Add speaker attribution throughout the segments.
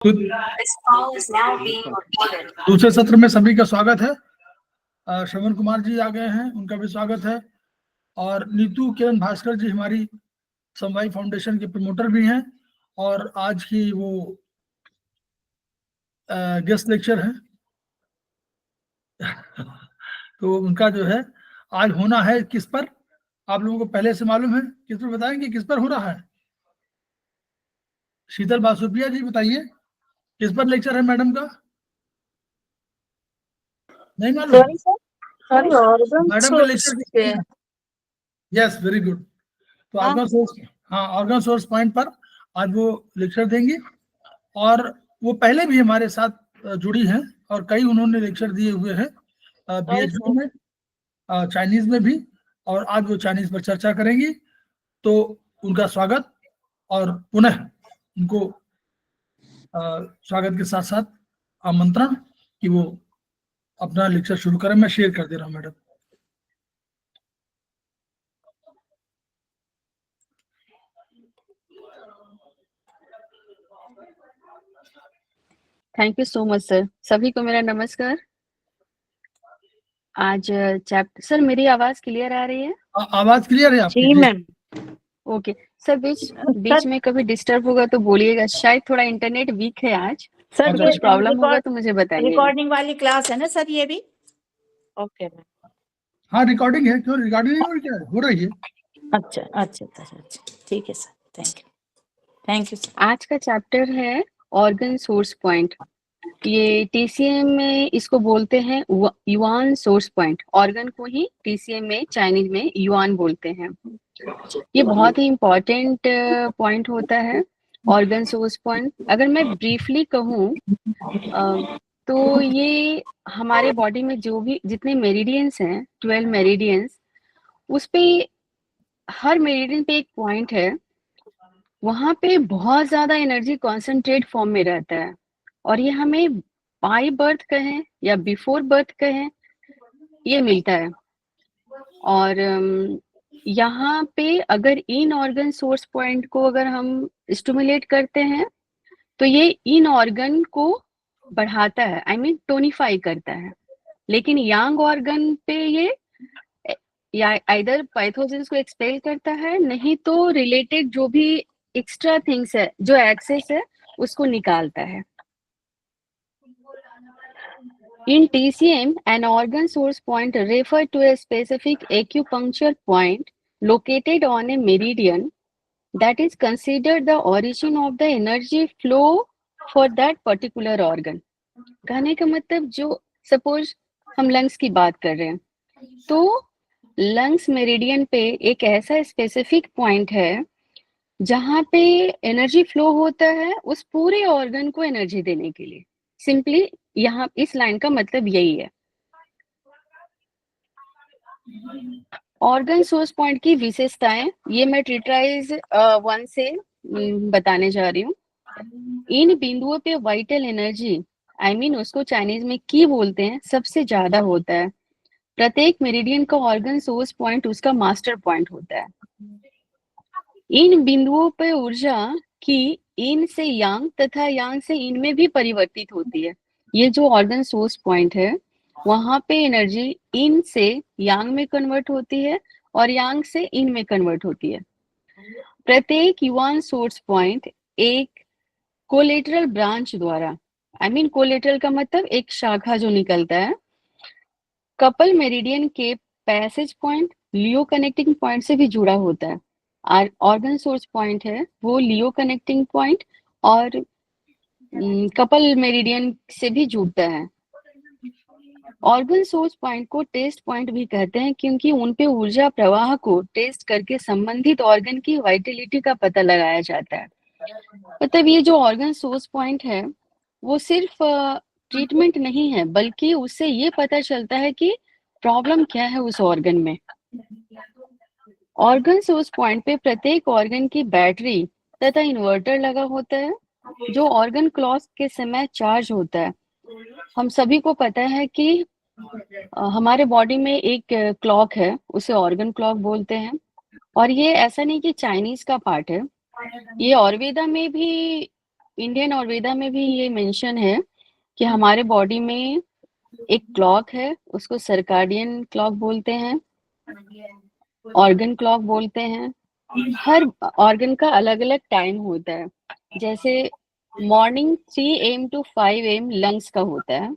Speaker 1: तो दूसरे सत्र में सभी का स्वागत है। श्रवण कुमार जी आ गए हैं, उनका भी स्वागत है। और नीतू किरण भास्कर जी हमारी समवाय फाउंडेशन के प्रमोटर भी हैं और आज की वो गेस्ट लेक्चर है। तो उनका जो है आज होना है किस पर, आप लोगों को पहले से मालूम है? किस पर बताएंगे, किस पर हो रहा है? शीतल बासुप्रिया जी बताइए, किस पर लेक्चर है मैडम का? नहीं मालूम? मैडम का लेक्चर, यस वेरी गुड। तो ऑर्गन सोर्स पॉइंट पर आज वो लेक्चर देंगी और वो पहले भी हमारे साथ जुड़ी हैं और कई उन्होंने लेक्चर दिए हुए हैं BHP में, चाइनीज में भी, और आज वो चाइनीज पर चर्चा करेंगी। तो उनका स्वागत और पुनः उनको स्वागत के साथ साथ आमंत्रण कि वो अपना लेक्चर शुरू करें। मैं शेयर कर दे रहा हूँ madam.
Speaker 2: Thank you so much sir. सभी को मेरा नमस्कार। आज चैप्टर, सर मेरी आवाज क्लियर आ रही है?
Speaker 1: आवाज क्लियर है आपकी?
Speaker 3: जी मैम।
Speaker 2: ओके सर, बीच में कभी डिस्टर्ब होगा तो बोलिएगा। शायद थोड़ा इंटरनेट वीक है आज
Speaker 3: सर,
Speaker 2: कुछ प्रॉब्लम होगा तो मुझे बताइए।
Speaker 3: रिकॉर्डिंग वाली क्लास है ना सर ये भी? Okay ma'am.
Speaker 1: हाँ रिकॉर्डिंग है, क्यों रिकॉर्डिंग नहीं हो रही? क्या हो रही है?
Speaker 3: अच्छा अच्छा अच्छा, ठीक है सर, थैंक यू सर।
Speaker 2: आज का चैप्टर है ऑर्गन सोर्स पॉइंट। ये TCM में इसको बोलते हैं युआन सोर्स पॉइंट। ऑर्गन को ही TCM में, चाइनीज में युआन बोलते हैं। ये बहुत ही इम्पोर्टेंट पॉइंट होता है, ऑर्गन सोर्स पॉइंट। अगर मैं ब्रीफली कहूँ तो ये हमारे बॉडी में जो भी जितने मेरिडियंस हैं, 12 मेरिडियंस, उस पे हर मेरिडियन पे एक पॉइंट है। वहां पे बहुत ज्यादा एनर्जी कॉन्सेंट्रेट फॉर्म में रहता है और ये हमें बाय बर्थ कहें या बिफोर बर्थ कहें, ये मिलता है। और यहाँ पे अगर इन ऑर्गन सोर्स पॉइंट को अगर हम स्टिमुलेट करते हैं तो ये इन ऑर्गन को बढ़ाता है, आई मीन टोनिफाई करता है। लेकिन यांग ऑर्गन पे ये या आइदर पैथोजेंस को एक्सपेल करता है, नहीं तो रिलेटेड जो भी एक्स्ट्रा थिंग्स है, जो एक्सेस है, उसको निकालता है। In TCM, an organ source point refer to a specific acupuncture point located on a meridian that is considered the origin of the energy flow for that particular organ. कहने का मतलब, जो सपोज हम lungs की बात कर रहे हैं तो लंग्स मेरिडियन पे एक ऐसा स्पेसिफिक पॉइंट है जहां पे एनर्जी फ्लो होता है उस पूरे ऑर्गन को एनर्जी देने के लिए। सिंपली यहाँ इस लाइन का मतलब यही है। ऑर्गन सोर्स पॉइंट की विशेषताएं ये मैं ट्रिट्राइज 1 से बताने जा रही हूँ। इन बिंदुओं पे वाइटल एनर्जी, आई मीन उसको चाइनीज में की बोलते हैं, सबसे ज्यादा होता है। प्रत्येक मेरिडियन का ऑर्गन सोर्स पॉइंट उसका मास्टर पॉइंट होता है। इन बिंदुओं पर ऊर्जा की इन से यांग तथा यांग से इन में भी परिवर्तित होती है। ये जो ऑर्गन सोर्स पॉइंट है वहां पे एनर्जी इन से यांग में कन्वर्ट होती है और यांग से इन में कन्वर्ट होती है। प्रत्येक युआन सोर्स पॉइंट एक कोलेटरल ब्रांच द्वारा, आई मीन कोलेटरल का मतलब एक शाखा जो निकलता है, कपल मेरिडियन के पैसेज पॉइंट लियो कनेक्टिंग पॉइंट से भी जुड़ा होता है। ऑर्गन सोर्स पॉइंट है वो लियो कनेक्टिंग पॉइंट और कपल मेरिडियन से भी जुड़ता है। ऑर्गन सोर्स पॉइंट को टेस्ट पॉइंट भी कहते हैं क्योंकि उन पे ऊर्जा प्रवाह को टेस्ट करके संबंधित ऑर्गन की वाइटलिटी का पता लगाया जाता है। मतलब ये जो ऑर्गन सोर्स पॉइंट है वो सिर्फ ट्रीटमेंट नहीं है, बल्कि उससे ये पता चलता है कि प्रॉब्लम क्या है उस ऑर्गन में। ऑर्गन सोर्स पॉइंट पे प्रत्येक ऑर्गन की बैटरी तथा इन्वर्टर लगा होता है जो ऑर्गन क्लॉक के समय चार्ज होता है। हम सभी को पता है कि हमारे बॉडी में एक क्लॉक है, उसे ऑर्गन क्लॉक बोलते हैं। और ये ऐसा नहीं कि चाइनीज का पार्ट है, ये आयुर्वेदा में भी इंडियन आयुर्वेदा में भी ये मेंशन है कि हमारे बॉडी में एक क्लॉक है, उसको सर्काडियन क्लॉक बोलते हैं, ऑर्गन क्लॉक बोलते हैं। हर ऑर्गन का अलग अलग टाइम होता है। जैसे morning 3 AM to 5 AM lungs का होता है।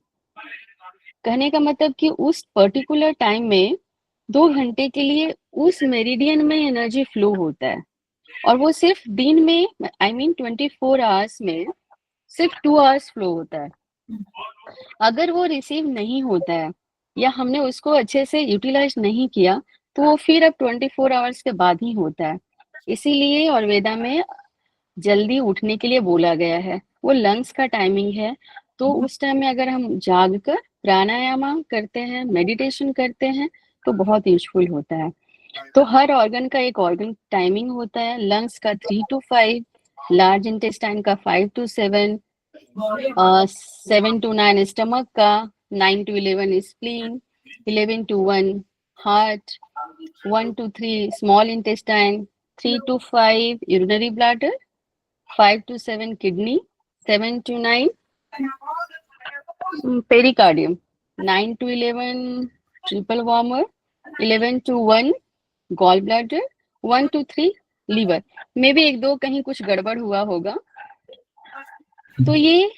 Speaker 2: कहने का मतलब कि उस पर्टिकुलर टाइम में 2 घंटे के लिए उस मेरिडियन में एनर्जी फ्लो होता है, और वो सिर्फ दिन में आई मीन 24 आवर्स में सिर्फ 2 आवर्स फ्लो होता है। अगर वो रिसीव नहीं होता है या हमने उसको अच्छे से यूटिलाइज नहीं किया तो वो फिर अब 24 आवर्स के बाद ही होता है। इसीलिए आयुर्वेदा में जल्दी उठने के लिए बोला गया है। वो लंग्स का टाइमिंग है, तो उस टाइम में अगर हम जाग कर प्राणायाम करते हैं, मेडिटेशन करते हैं तो बहुत यूजफुल होता है। तो हर ऑर्गन का एक ऑर्गन टाइमिंग होता है। लंग्स का 3 to 5, लार्ज इंटेस्टाइन का 5 to 7, 7 to 9 स्टमक का, 9 to 11 spleen, 11 to 1 heart, 1 to 3 small intestine, 3 to 5 urinary bladder, 5 to 7 kidney, 7 to 9 pericardium, 9 to 11 triple warmer, 11 to 1 gall bladder, 1 to 3 liver. मे भी एक दो कहीं कुछ गड़बड़ हुआ होगा। तो ये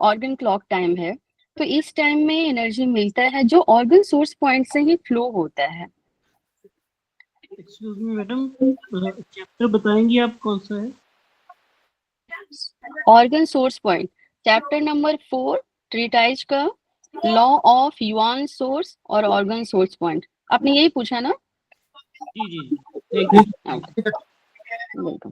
Speaker 2: ऑर्गन क्लॉक टाइम है। तो इस टाइम में एनर्जी मिलता है जो ऑर्गन सोर्स पॉइंट से ही फ्लो होता है।
Speaker 4: एक्सक्यूज मी मैडम, चैप्टर बताएंगी आप कौन सा है?
Speaker 2: Organ source point chapter number 4 treatise का लॉ ऑफ युआन सोर्स और ऑर्गन सोर्स पॉइंट। आपने यही पूछा ना?
Speaker 4: जी जी जी, thank you.
Speaker 2: Welcome.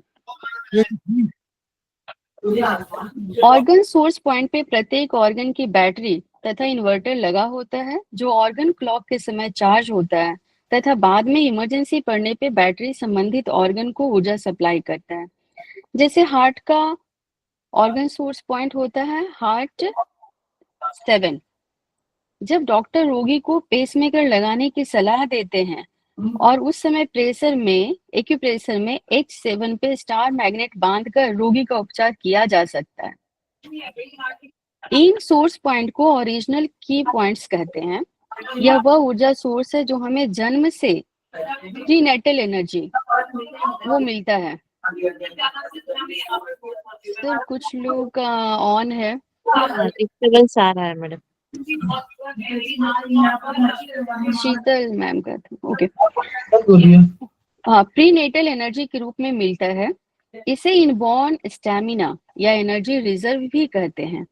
Speaker 2: Organ source point पे प्रत्येक ऑर्गन की बैटरी तथा इन्वर्टर लगा होता है जो ऑर्गन क्लॉक के समय चार्ज होता है तथा बाद में इमरजेंसी पड़ने पे बैटरी संबंधित ऑर्गन को ऊर्जा सप्लाई करता है। जैसे हार्ट का ऑर्गन सोर्स पॉइंट होता है हार्ट 7। जब डॉक्टर रोगी को पेसमेकर लगाने की सलाह देते हैं और उस समय प्रेशर में एक्यूप्रेशर में H7 पे स्टार मैग्नेट बांधकर रोगी का उपचार किया जा सकता है। इन सोर्स पॉइंट को ओरिजिनल की पॉइंट्स कहते हैं। यह वह ऊर्जा सोर्स है जो हमें जन्म से प्रीनेटल एनर्जी वो मिलता है। सर कुछ लोग का ऑन है।
Speaker 3: डिस्टर्बेंस आ रहा है मैडम।
Speaker 2: शीतल मैम का ओके।
Speaker 1: बोलिए।
Speaker 2: हाँ, प्रीनेटल एनर्जी के रूप में मिलता है। इसे इनबॉर्न स्टैमिना या एनर्जी रिजर्व भी कहते हैं।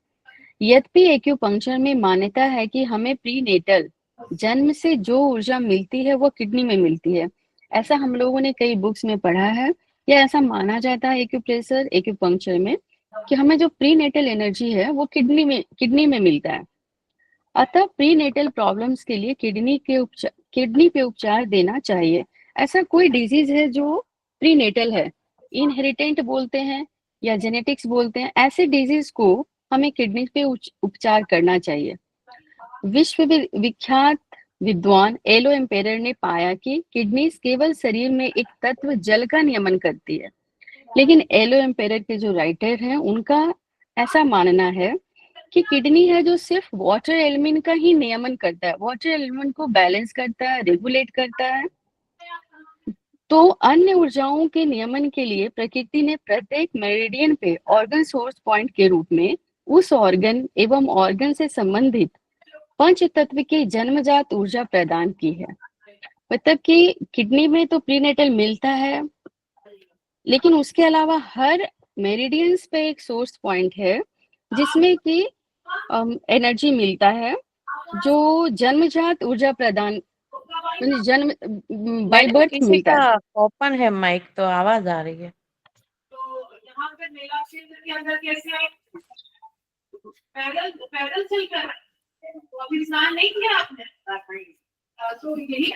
Speaker 2: यद्यपि एक्यूपंक्चर में मान्यता है कि हमें प्रीनेटल जन्म से जो ऊर्जा मिलती है वो किडनी में मिलती है। ऐसा हम लोगों ने कई बुक्स में पढ़ा है या ऐसा माना जाता है एक्यूप्रेशर एक्यूपंक्चर में कि हमें जो प्रीनेटल एनर्जी है वो किडनी में मिलता है। अतः प्रीनेटल प्रॉब्लम्स के लिए किडनी पे उपचार देना चाहिए। ऐसा कोई डिजीज है जो प्रीनेटल है, इनहेरिटेंट बोलते हैं या जेनेटिक्स बोलते हैं, ऐसे डिजीज को हमें किडनी पे उपचार करना चाहिए। विश्व विख्यात विद्वान एलो एम्पेरर ने पाया कि किडनी केवल शरीर में एक तत्व जल का नियमन करती है, लेकिन एलो एम्पेरर के जो राइटर हैं उनका ऐसा मानना है कि किडनी है जो सिर्फ वाटर एलिमेंट का ही नियमन करता है, वाटर एलिमेंट को बैलेंस करता है, रेगुलेट करता है। तो अन्य ऊर्जाओं के नियमन के लिए प्रकृति ने प्रत्येक मेरिडियन पे ऑर्गन सोर्स पॉइंट के रूप में उस ऑर्गन एवं ऑर्गन से संबंधित पंच तत्व की जन्मजात ऊर्जा प्रदान की है। मतलब कि किडनी में तो प्रीनेटल मिलता है, लेकिन उसके अलावा हर मेरिडियंस पे एक सोर्स पॉइंट है जिसमें कि एनर्जी मिलता है जो जन्मजात ऊर्जा प्रदान जन्म बाय बर्थ
Speaker 3: किसी
Speaker 2: मिलता
Speaker 3: का
Speaker 2: है।
Speaker 3: ओपन है माइक तो आवाज आ रही है।
Speaker 5: तो यहाँ पे मेला क्षेत्र के अंदर कैसे पैदल चलकर तो अभी स्नान नहीं किया आपने? तो यही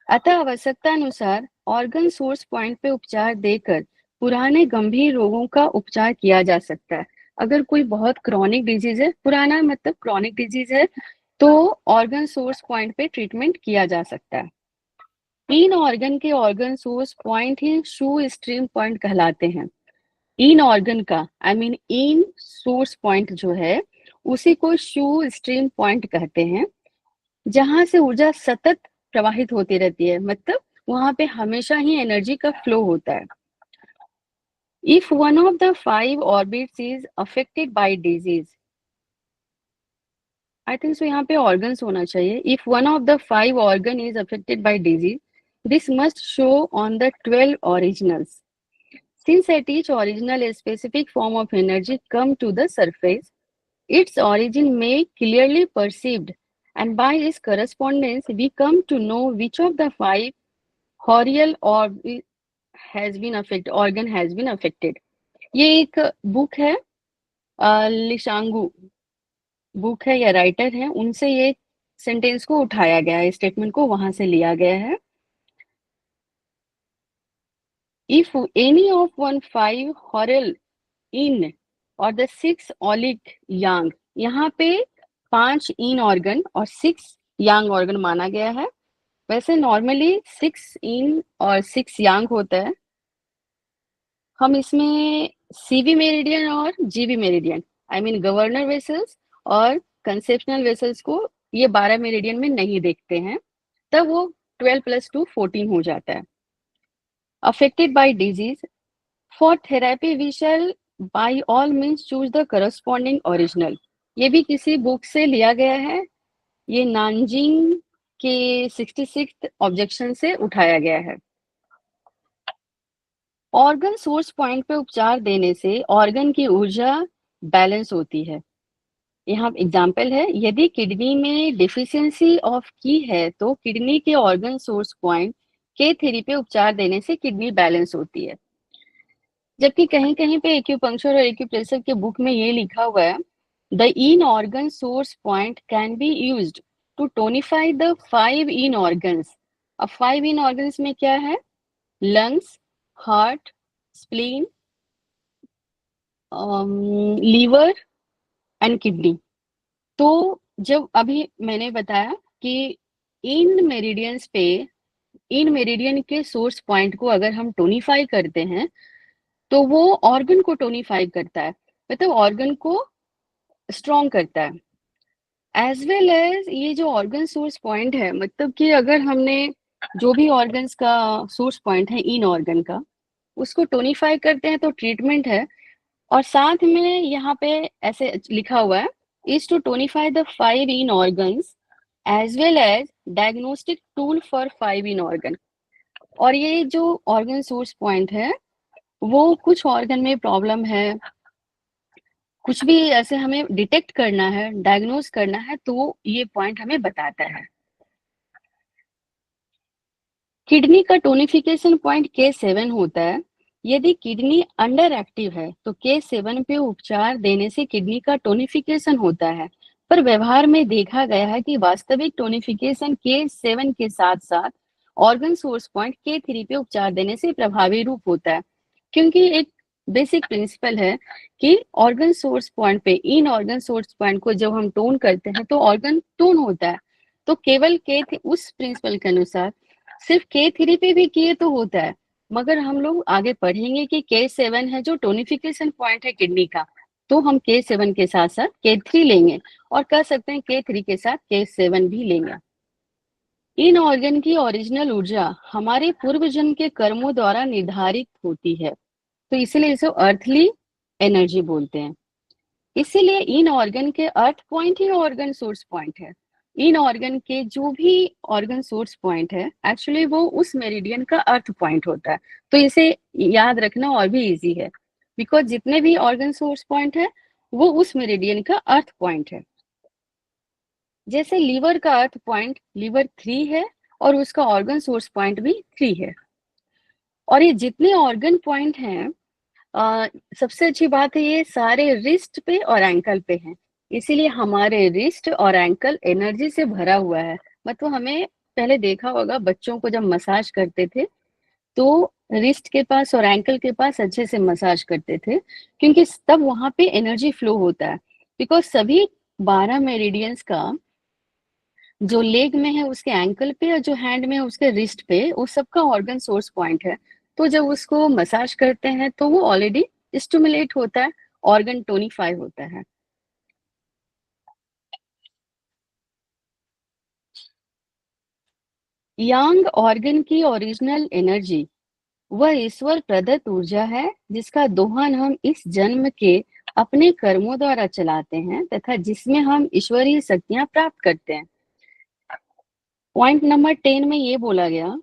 Speaker 2: अतः आवश्यकता अनुसार ऑर्गन सोर्स पॉइंट पे उपचार देकर पुराने गंभीर रोगों का उपचार किया जा सकता है। अगर कोई बहुत क्रॉनिक डिजीज है, पुराना मतलब क्रॉनिक डिजीज है, तो ऑर्गन सोर्स पॉइंट पे ट्रीटमेंट किया जा सकता है। तीन ऑर्गन के ऑर्गन सोर्स पॉइंट ही शू स्ट्रीम पॉइंट कहलाते हैं। इन ऑर्गन का I mean in source point जो है उसी को शू स्ट्रीम पॉइंट कहते हैं, जहां से ऊर्जा सतत प्रवाहित होती रहती है, मतलब वहां पे हमेशा ही एनर्जी का फ्लो होता है। If one of the 5 orbits is affected by disease, I think सो यहाँ पे ऑर्गन्स होना चाहिए। If one of the 5 organ is affected by disease, this must show on the 12 originals. Since at each original a specific form of energy come to the surface, its origin may clearly perceived, and by its correspondence we come to know which of the 5 horreal organ has been affected. ये एक book है, लिशांगू book है या writer है, उनसे ये sentence को उठाया गया है, स्टेटमेंट को वहां से लिया गया है। If any of 5 horrel in और the 6 olic yang, यहाँ पे 5 इन ऑर्गन और 6 यांग ऑर्गन माना गया है। वैसे नॉर्मली 6 इन और 6 यांग होता है। हम इसमें सीवी मेरिडियन और जीवी meridian I mean governor vessels और कंसेप्शनल वेसल्स को ये 12 मेरिडियन में नहीं देखते हैं, तब वो 12 + 2 14 हो जाता है। Affected by disease, for therapy we shall by all means choose the corresponding original. ये भी किसी बुक से लिया गया है, ये नानजिंग के 66th ऑब्जेक्शन से उठाया गया है। ऑर्गन सोर्स पॉइंट पे उपचार देने से ऑर्गन की ऊर्जा बैलेंस होती है। यहाँ एग्जाम्पल है, यदि किडनी में डिफिशियंसी ऑफ की है तो किडनी के ऑर्गन सोर्स पॉइंट K3 पे उपचार देने से किडनी बैलेंस होती है। जबकि कहीं कहीं पे एक्यूपंक्चर और एक्यूप्रेशर के बुक में ये लिखा हुआ है, the yin organ source point can be used to tonify the 5 yin organs. अब 5 इन ऑर्गन्स में क्या है? Lungs, heart, spleen, liver and kidney. तो जब अभी मैंने बताया कि इन मेरिडियन के सोर्स पॉइंट को अगर हम टोनिफाई करते हैं तो वो ऑर्गन को टोनिफाई करता है, मतलब ऑर्गन को स्ट्रॉन्ग करता है। एज वेल एज ये जो ऑर्गन सोर्स पॉइंट है, मतलब कि अगर हमने जो भी ऑर्गन्स का सोर्स पॉइंट है इन ऑर्गन का, उसको टोनिफाई करते हैं तो ट्रीटमेंट है। और साथ में यहाँ पे ऐसे लिखा हुआ है, is to tonify the 5 in organs as well as diagnostic tool for 5 in organ। और ये जो ऑर्गन सोर्स पॉइंट है वो कुछ ऑर्गन में प्रॉब्लम है, कुछ भी ऐसे हमें डिटेक्ट करना है, डायग्नोज करना है, तो ये पॉइंट हमें बताता है। किडनी का टोनिफिकेशन पॉइंट K7 होता है। यदि किडनी अंडर एक्टिव है तो K7 पे उपचार देने से किडनी का टोनिफिकेशन होता है, पर व्यवहार में देखा गया है कि वास्तविक टोनिफिकेशन K7 के साथ साथ ऑर्गन सोर्स पॉइंट K3 पे उपचार देने से प्रभावी रूप होता है, क्योंकि एक बेसिक प्रिंसिपल है कि ऑर्गन सोर्स पॉइंट पे इन ऑर्गन सोर्स पॉइंट को जब हम टोन करते हैं तो ऑर्गन टोन होता है। तो केवल उस प्रिंसिपल के अनुसार सिर्फ K3 पे भी किए तो होता है, मगर हम लोग आगे पढ़ेंगे कि K7 है जो टोनिफिकेशन पॉइंट है किडनी का, तो हम K7 के साथ साथ K3 लेंगे और कह सकते हैं K3 के साथ K7 भी लेंगे। इन ऑर्गन की ओरिजिनल ऊर्जा हमारे पूर्व जन्म के कर्मों द्वारा निर्धारित होती है, तो इसीलिए इसे अर्थली एनर्जी बोलते हैं। इसीलिए इन ऑर्गन के अर्थ पॉइंट ही ऑर्गन सोर्स पॉइंट है। इन ऑर्गन के जो भी ऑर्गन सोर्स पॉइंट है एक्चुअली वो उस मेरिडियन का अर्थ पॉइंट होता है। तो इसे याद रखना और भी इजी है, बिकॉज जितने भी ऑर्गन सोर्स पॉइंट है वो उस मेरिडियन का अर्थ पॉइंट है। जैसे लीवर का अर्थ पॉइंट लीवर 3 है और उसका ऑर्गन सोर्स पॉइंट भी 3 है। और ये जितने ऑर्गन पॉइंट हैं, सबसे अच्छी बात है ये सारे रिस्ट पे और एंकल पे हैं, इसीलिए हमारे रिस्ट और एंकल एनर्जी से भरा हुआ है। मतलब हमें पहले देखा होगा बच्चों को जब मसाज करते थे तो रिस्ट के पास और एंकल के पास अच्छे से मसाज करते थे, क्योंकि तब वहां पे एनर्जी फ्लो होता है। बिकॉज सभी 12 मेरिडियंस का जो लेग में है उसके एंकल पे और जो हैंड में है उसके रिस्ट पे, वो सबका ऑर्गन सोर्स पॉइंट है। तो जब उसको मसाज करते हैं तो वो ऑलरेडी स्टिमुलेट होता है, ऑर्गन टोनिफाई होता है। यांग ऑर्गन की ओरिजिनल एनर्जी वह ईश्वर प्रदत्त ऊर्जा है जिसका दोहन हम इस जन्म के अपने कर्मों द्वारा चलाते हैं तथा जिसमें हम ईश्वरीय शक्तियां प्राप्त करते हैं। पॉइंट नंबर 10 में ये बोला गया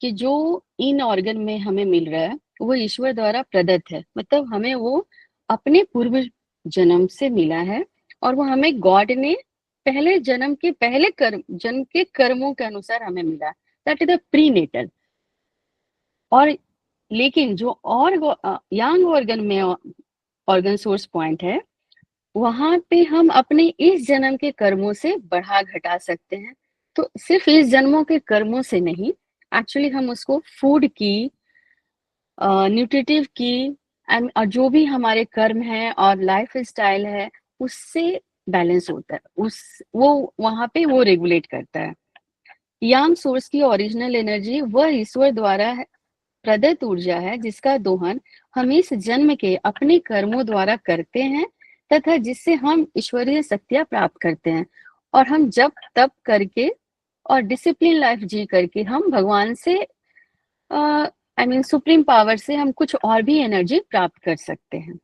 Speaker 2: कि जो इन ऑर्गन में हमें मिल रहा है वो ईश्वर द्वारा प्रदत्त है, मतलब हमें वो अपने पूर्व जन्म से मिला है और वो हमें गॉड ने पहले जन्म के पहले जन्म के कर्मों के अनुसार हमें मिला। That is the prenatal. और लेकिन जो और यांग ऑर्गन में ऑर्गन सोर्स पॉइंट है वहां पे हम अपने इस जन्म के कर्मों से बढ़ा घटा सकते हैं। तो सिर्फ इस जन्मों के कर्मों से नहीं, एक्चुअली हम उसको फूड की, न्यूट्रिटिव की और जो भी हमारे कर्म है और लाइफ स्टाइल है उससे बैलेंस होता है, वो वहां पे वो रेगुलेट करता है। यांग सोर्स की ओरिजिनल एनर्जी वह ईश्वर द्वारा प्रदत्त ऊर्जा है जिसका दोहन हम इस जन्म के अपने कर्मों द्वारा करते हैं तथा जिससे हम ईश्वरीय शक्तियां प्राप्त करते हैं और हम जब तब करके और डिसिप्लिन लाइफ जी करके हम भगवान से सुप्रीम पावर से हम कुछ और भी एनर्जी प्राप्त कर सकते हैं।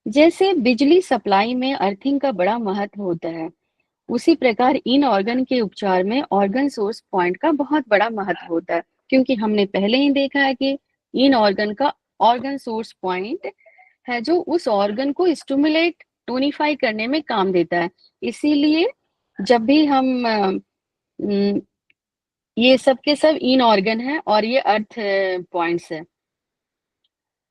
Speaker 2: जैसे बिजली सप्लाई में अर्थिंग का बड़ा महत्व होता है, उसी प्रकार इन ऑर्गन के उपचार में ऑर्गन सोर्स पॉइंट का बहुत बड़ा महत्व होता है, क्योंकि हमने पहले ही देखा है कि इन ऑर्गन का ऑर्गन सोर्स पॉइंट है जो उस ऑर्गन को स्टिमुलेट टोनिफाई करने में काम देता है। इसीलिए जब भी हम ये सब के सब इन ऑर्गन है और ये अर्थ पॉइंट्स है।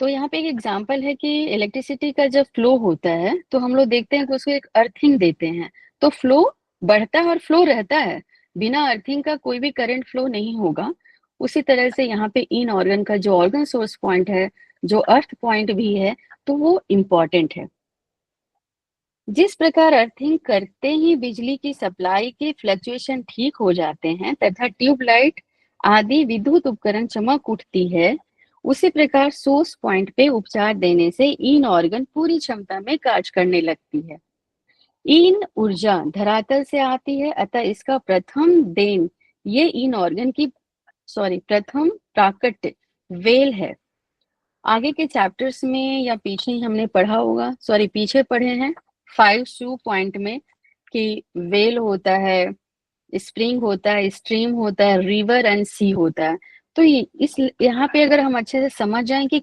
Speaker 2: तो यहाँ पे एक एग्जांपल है कि इलेक्ट्रिसिटी का जब फ्लो होता है तो हम लोग देखते हैं कि उसको एक अर्थिंग देते हैं तो फ्लो बढ़ता है और फ्लो रहता है, बिना अर्थिंग का कोई भी करंट फ्लो नहीं होगा। उसी तरह से यहाँ पे इन ऑर्गन का जो ऑर्गन सोर्स पॉइंट है, जो अर्थ पॉइंट भी है, तो वो इम्पॉर्टेंट है। जिस प्रकार अर्थिंग करते ही बिजली की सप्लाई के फ्लक्चुएशन ठीक हो जाते हैं तथा ट्यूबलाइट आदि विद्युत उपकरण चमक उठती है, उसी प्रकार सोर्स पॉइंट पे उपचार देने से इन ऑर्गन पूरी क्षमता में कार्य करने लगती है। इन ऊर्जा धरातल से आती है, अतः इसका प्रथम देन ये इन ऑर्गन की प्रथम प्राकट्य वेल है। आगे के चैप्टर्स में या पीछे ही हमने पढ़ा होगा, पीछे पढ़े हैं 5 पॉइंट में कि वेल होता है, स्प्रिंग होता है, स्ट्रीम होता है, रिवर एंड सी होता है। तो यहाँ पे अगर हम अच्छे से समझ जाएं कि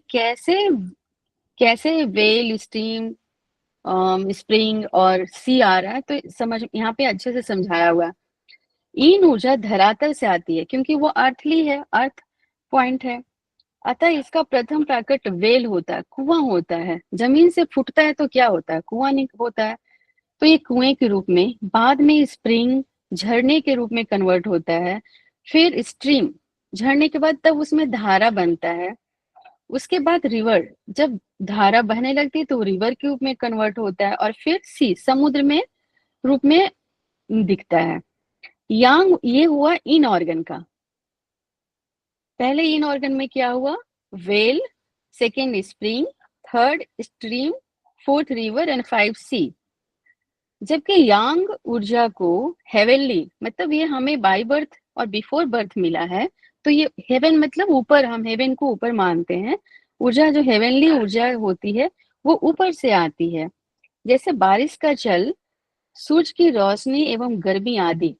Speaker 2: कैसे वेल, स्ट्रीम, स्प्रिंग और सी आ रहा है, तो समझ यहाँ पे अच्छे से समझाया हुआ है। इन ऊर्जा धरातल से आती है क्योंकि वो अर्थली है, अर्थ पॉइंट है, अतः इसका प्रथम प्राकट वेल होता है, कुआं होता है। जमीन से फूटता है तो क्या होता है, कुआं नहीं होता है। तो ये कुएं के रूप में, बाद में स्प्रिंग झरने के रूप में कन्वर्ट होता है, फिर स्ट्रीम झरने के बाद तब उसमें धारा बनता है, उसके बाद रिवर, जब धारा बहने लगती है तो रिवर के रूप में कन्वर्ट होता है, और फिर सी समुद्र में रूप में दिखता है। यांग ये हुआ इन ऑर्गन का। पहले इन ऑर्गन में क्या हुआ, well, second spring, third stream, fourth river and 5 सी। जबकि यांग ऊर्जा को हेवनली, मतलब ये हमें बाय बर्थ और बिफोर बर्थ मिला है, तो ये हेवन मतलब ऊपर, हम हेवन को ऊपर मानते हैं। ऊर्जा जो हेवनली ऊर्जा होती है वो ऊपर से आती है, जैसे बारिश का जल, सूरज की रोशनी एवं गर्मी आदि।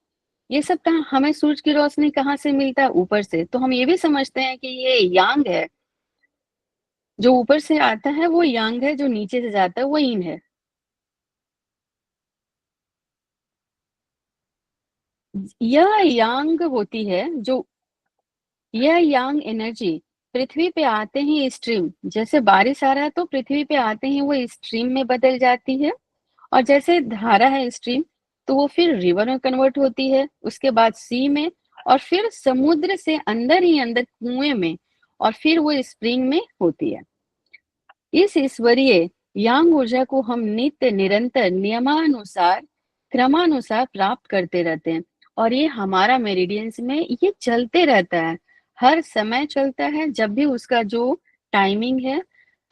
Speaker 2: ये सब कहाँ, हमें सूरज की रोशनी कहाँ से मिलता है, ऊपर से। तो हम ये भी समझते हैं कि ये यांग है, जो ऊपर से आता है वो यांग है, जो नीचे से जाता है वो yin है। यह यांग होती है जो, यह यांग एनर्जी पृथ्वी पे आते ही स्ट्रीम, जैसे बारिश आ रहा है तो पृथ्वी पे आते ही वो स्ट्रीम में बदल जाती है, और जैसे धारा है स्ट्रीम तो वो फिर रिवर में कन्वर्ट होती है, उसके बाद सी में, और फिर समुद्र से अंदर ही अंदर कुएं में, और फिर वो स्प्रिंग में होती है। इस ईश्वरीय यांग ऊर्जा को हम नित्य निरंतर नियमानुसार क्रमानुसार प्राप्त करते रहते हैं, और ये हमारा मेरिडियंस में ये चलते रहता है, हर समय चलता है। जब भी उसका जो टाइमिंग है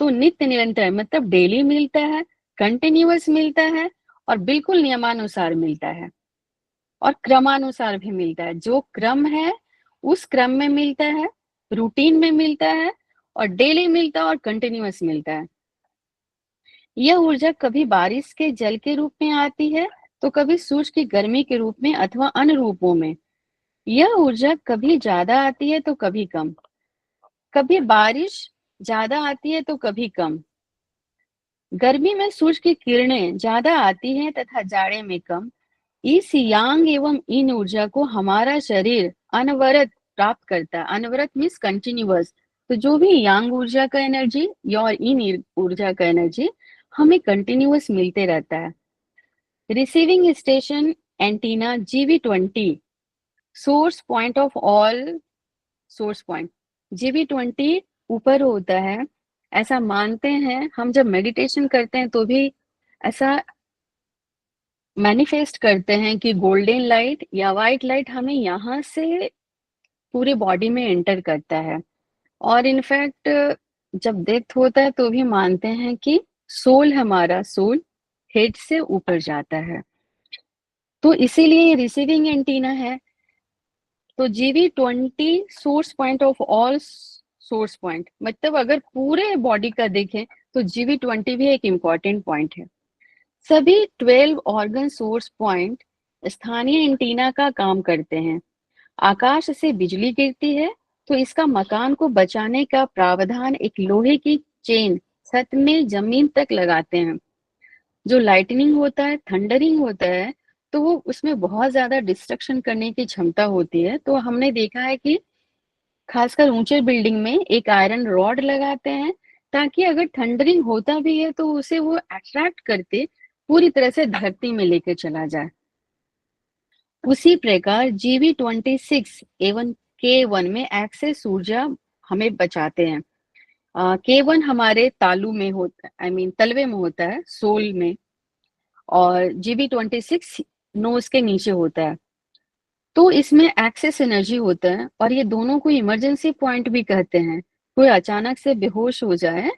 Speaker 2: तो नित्य निरंतर मतलब डेली मिलता है, कंटिन्यूअस मिलता है और बिल्कुल नियमानुसार मिलता है और क्रमानुसार भी मिलता है। जो क्रम है उस क्रम में मिलता है, रूटीन में मिलता है और डेली मिलता है और कंटिन्यूअस मिलता है। यह ऊर्जा कभी बारिश के जल के रूप में आती है तो कभी सूरज की गर्मी के रूप में अथवा अन्य रूपों में। यह ऊर्जा कभी ज्यादा आती है तो कभी कम, कभी बारिश ज्यादा आती है तो कभी कम। गर्मी में सूरज की किरणें ज्यादा आती हैं तथा जाड़े में कम। इस यांग एवं इन ऊर्जा को हमारा शरीर अनवरत प्राप्त करता है। अनवरत मीन्स कंटिन्यूअस। तो जो भी यांग ऊर्जा का एनर्जी या इन ऊर्जा का एनर्जी हमें कंटिन्यूअस मिलते रहता है। Receiving station antenna GV20 source point of all source point. GV20 ऊपर होता है ऐसा मानते हैं हम। जब मेडिटेशन करते हैं तो भी ऐसा मैनिफेस्ट करते हैं कि गोल्डन लाइट या वाइट लाइट हमें यहाँ से पूरे बॉडी में एंटर करता है। और इनफैक्ट जब डेथ होता है तो भी मानते हैं कि सोल, हमारा सोल हेड से ऊपर जाता है। तो इसीलिए ये रिसीविंग एंटीना है। तो GV20 source point of all source point, मतलब अगर पूरे बॉडी का देखें तो GV20 भी एक इम्पॉर्टेंट पॉइंट है। सभी 12 ऑर्गन सोर्स पॉइंट स्थानीय एंटीना का काम करते हैं। आकाश से बिजली गिरती है तो इसका मकान को बचाने का प्रावधान एक लोहे की चेन छत में जमीन तक लगाते हैं। जो लाइटनिंग होता है, थंडरिंग होता है, तो वो उसमें बहुत ज्यादा डिस्ट्रक्शन करने की क्षमता होती है। तो हमने देखा है कि खासकर ऊंचे बिल्डिंग में एक आयरन रॉड लगाते हैं ताकि अगर थंडरिंग होता भी है तो उसे वो अट्रैक्ट करके पूरी तरह से धरती में लेकर चला जाए। उसी प्रकार GV26 एवं K1 में एक्सेस ऊर्जा हमें बचाते हैं। K1 हमारे तालू में होता है, आई मीन तलवे में होता है, सोल में, और GV26 नोज के नीचे होता है। तो इसमें एक्सेस एनर्जी होता है और ये दोनों को इमरजेंसी पॉइंट भी कहते हैं। कोई अचानक से बेहोश हो जाए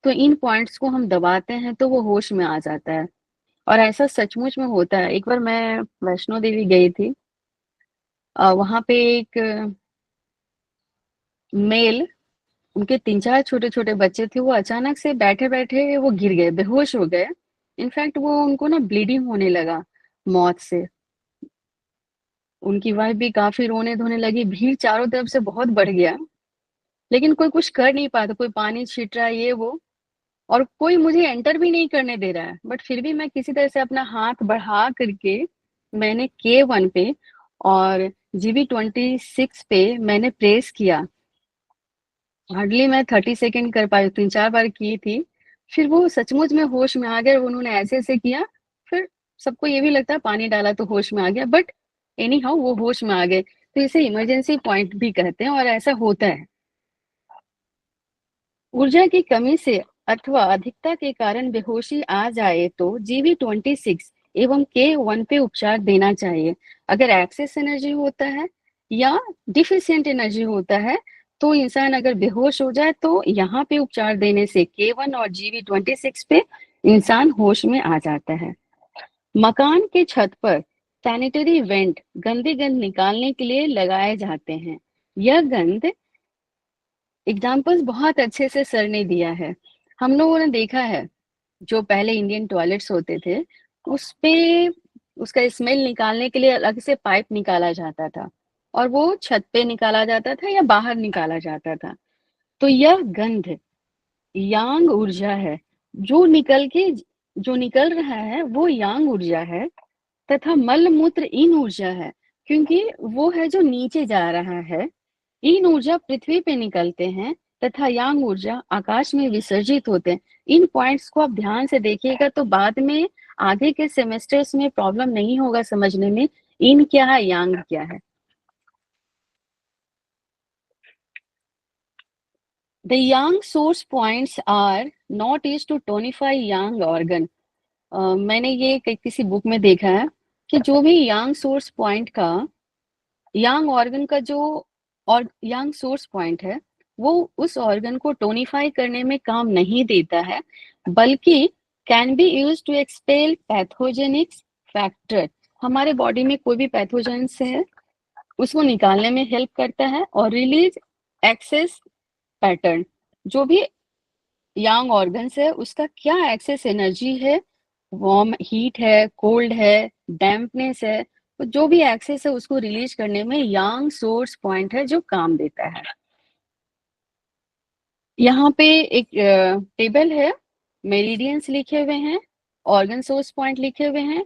Speaker 2: तो इन पॉइंट्स को हम दबाते हैं तो वो होश में आ जाता है। और ऐसा सचमुच में होता है। एक बार मैं वैष्णो देवी गई थी, वहां पे एक मेल, उनके 3-4 छोटे छोटे बच्चे थे, वो अचानक से बैठे बैठे वो गिर गए, बेहोश हो गए। इनफैक्ट वो उनको ना ब्लीडिंग होने लगा मौत से। उनकी वाइफ भी काफी रोने धोने लगी, भीड़ चारों तरफ से बहुत बढ़ गया, लेकिन कोई कुछ कर नहीं पाता। कोई पानी छीट रहा है, ये वो, और कोई मुझे एंटर भी नहीं करने दे रहा है। बट फिर भी मैं किसी तरह से अपना हाथ बढ़ा करके मैंने K1 पे और GV26 पे मैंने प्रेस किया। हार्डली मैं 30 सेकेंड कर पाई, 3-4 बार की थी। फिर वो सचमुच में होश में आ गए। उन्होंने ऐसे ऐसे किया, फिर सबको ये भी लगता है पानी डाला तो होश में आ गया, बट एनी हाउ वो होश में आ गए। तो इसे इमरजेंसी पॉइंट भी कहते हैं और ऐसा होता है। ऊर्जा की कमी से अथवा अधिकता के कारण बेहोशी आ जाए तो GV26 एवं K1 पे उपचार देना चाहिए। अगर एक्सेस एनर्जी होता है या डिफिशियंट एनर्जी होता है तो इंसान अगर बेहोश हो जाए तो यहाँ पे उपचार देने से K1 और GV26 पे इंसान होश में आ जाता है। मकान के छत पर सैनिटरी वेंट गंदी गंद निकालने के लिए लगाए जाते हैं। यह गंद एग्जाम्पल्स बहुत अच्छे से सर ने दिया है। हम लोगों ने देखा है जो पहले इंडियन टॉयलेट्स होते थे उस पे उसका स्मेल निकालने के लिए अलग से पाइप निकाला जाता था और वो छत पे निकाला जाता था या बाहर निकाला जाता था। तो यह गंध यांग ऊर्जा है। जो निकल रहा है वो यांग ऊर्जा है तथा मल मूत्र इन ऊर्जा है, क्योंकि वो है जो नीचे जा रहा है। इन ऊर्जा पृथ्वी पे निकलते हैं तथा यांग ऊर्जा आकाश में विसर्जित होते हैं। इन पॉइंट्स को आप ध्यान से देखिएगा तो बाद में आगे के सेमेस्टर्स में प्रॉब्लम नहीं होगा समझने में इन क्या है, यांग क्या है। The yang source points are not used to tonify yang organ. मैंने ये किसी बुक में देखा है कि जो भी यांग सोर्स पॉइंट का, यांग ऑर्गन का जो और यांग सोर्स पॉइंट है वो उस ऑर्गन को टोनिफाई करने में काम नहीं देता है, बल्कि can be use to expel pathogenic factor. हमारे बॉडी में कोई भी पैथोजेंस है उसको निकालने में हेल्प करता है, और रिलीज एक्सेस पैटर्न, जो भी यंग ऑर्गन्स है उसका क्या एक्सेस एनर्जी है, वार्म हीट है, कोल्ड है, डैम्पनेस है, तो जो भी एक्सेस है उसको रिलीज करने में यंग सोर्स पॉइंट है जो काम देता है। यहाँ पे एक टेबल है, मेरिडियंस लिखे हुए हैं, ऑर्गन सोर्स पॉइंट लिखे हुए हैं,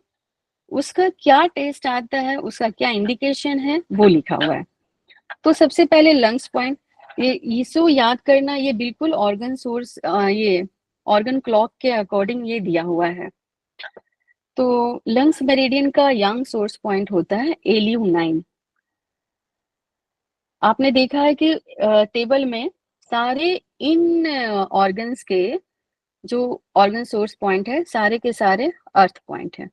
Speaker 2: उसका क्या टेस्ट आता है, उसका क्या इंडिकेशन है वो लिखा हुआ है। तो सबसे पहले लंग्स पॉइंट, ये इसको याद करना, ये बिल्कुल ऑर्गन सोर्स, ये ऑर्गन क्लॉक के अकॉर्डिंग ये दिया हुआ है। तो लंग्स मेरिडियन का यंग सोर्स पॉइंट होता है LU9। आपने देखा है कि टेबल में सारे इन ऑर्गन्स के जो ऑर्गन सोर्स पॉइंट है सारे के सारे अर्थ पॉइंट है।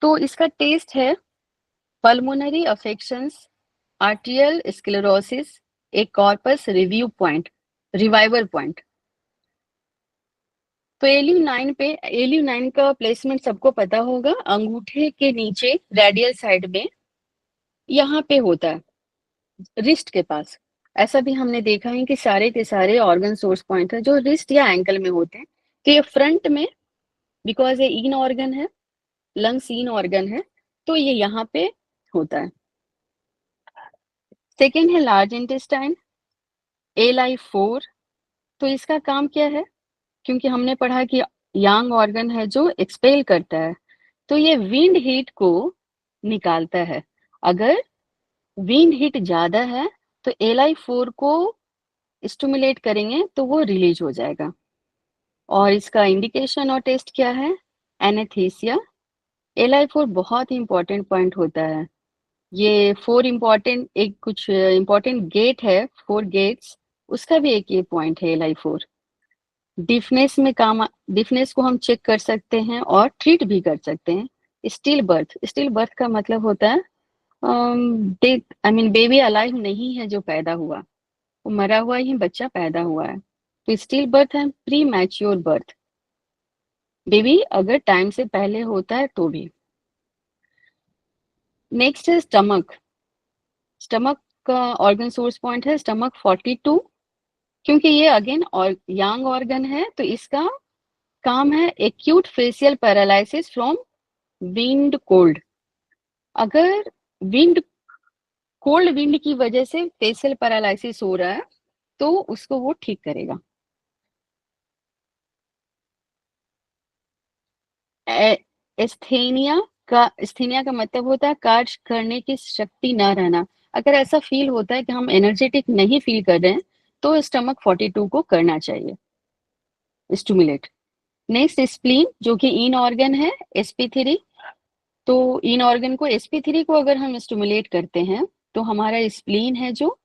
Speaker 2: तो इसका टेस्ट है पल्मोनरी अफेक्शंस, आर्टियल स्क्लेरोसिस, एक corpus review point, revival point. तो LU9 का प्लेसमेंट सबको पता होगा, अंगूठे के नीचे रेडियल साइड में यहाँ पे होता है, रिस्ट के पास। ऐसा भी हमने देखा है कि सारे के सारे ऑर्गन सोर्स पॉइंट है जो रिस्ट या एंकल में होते हैं। तो ये फ्रंट में, बिकॉज ये इन ऑर्गन है, लंग्स इन ऑर्गन है, तो ये यहाँ पे होता है। सेकेंड है लार्ज इंटेस्टाइन, LI4। तो इसका काम क्या है, क्योंकि हमने पढ़ा कि यंग ऑर्गन है जो एक्सपेल करता है, तो ये विंड हीट को निकालता है। अगर विंड हीट ज्यादा है तो LI4 को स्टिमुलेट करेंगे तो वो रिलीज हो जाएगा। और इसका इंडिकेशन और टेस्ट क्या है, एनेस्थीसिया। LI4 बहुत ही इंपॉर्टेंट पॉइंट होता है। ये 4 इम्पॉर्टेंट, एक कुछ इम्पॉर्टेंट गेट है, 4 गेट्स, उसका भी एक ये पॉइंट है LI4। डिफनेस में काम, डिफनेस को हम चेक कर सकते हैं और ट्रीट भी कर सकते हैं। स्टिल बर्थ का मतलब होता है बेबी अलाइव नहीं है जो पैदा हुआ, वो मरा हुआ ही बच्चा पैदा हुआ है। तो स्टिल बर्थ है प्री मैच्योर बर्थ, बेबी अगर टाइम से पहले होता है तो भी। नेक्स्ट है स्टमक। स्टमक का ऑर्गन सोर्स पॉइंट है स्टमक 42। क्योंकि ये अगेन और यंग ऑर्गन है तो इसका काम है acute facial paralysis from wind cold. अगर कोल्ड विंड की वजह से फेशियल पैरालिसिस हो रहा है तो उसको वो ठीक करेगा। एस्थेनिया का मतलब होता है कार्य करने की शक्ति ना रहना। अगर ऐसा फील होता है कि हम एनर्जेटिक नहीं फील कर रहे हैं तो स्टमक 42 को करना चाहिए स्टिमुलेट। नेक्स्ट स्प्लीन, जो कि इन ऑर्गन है, SP3। तो इन ऑर्गन को, SP3 को अगर हम स्टिमुलेट करते हैं तो हमारा स्प्लीन है, जो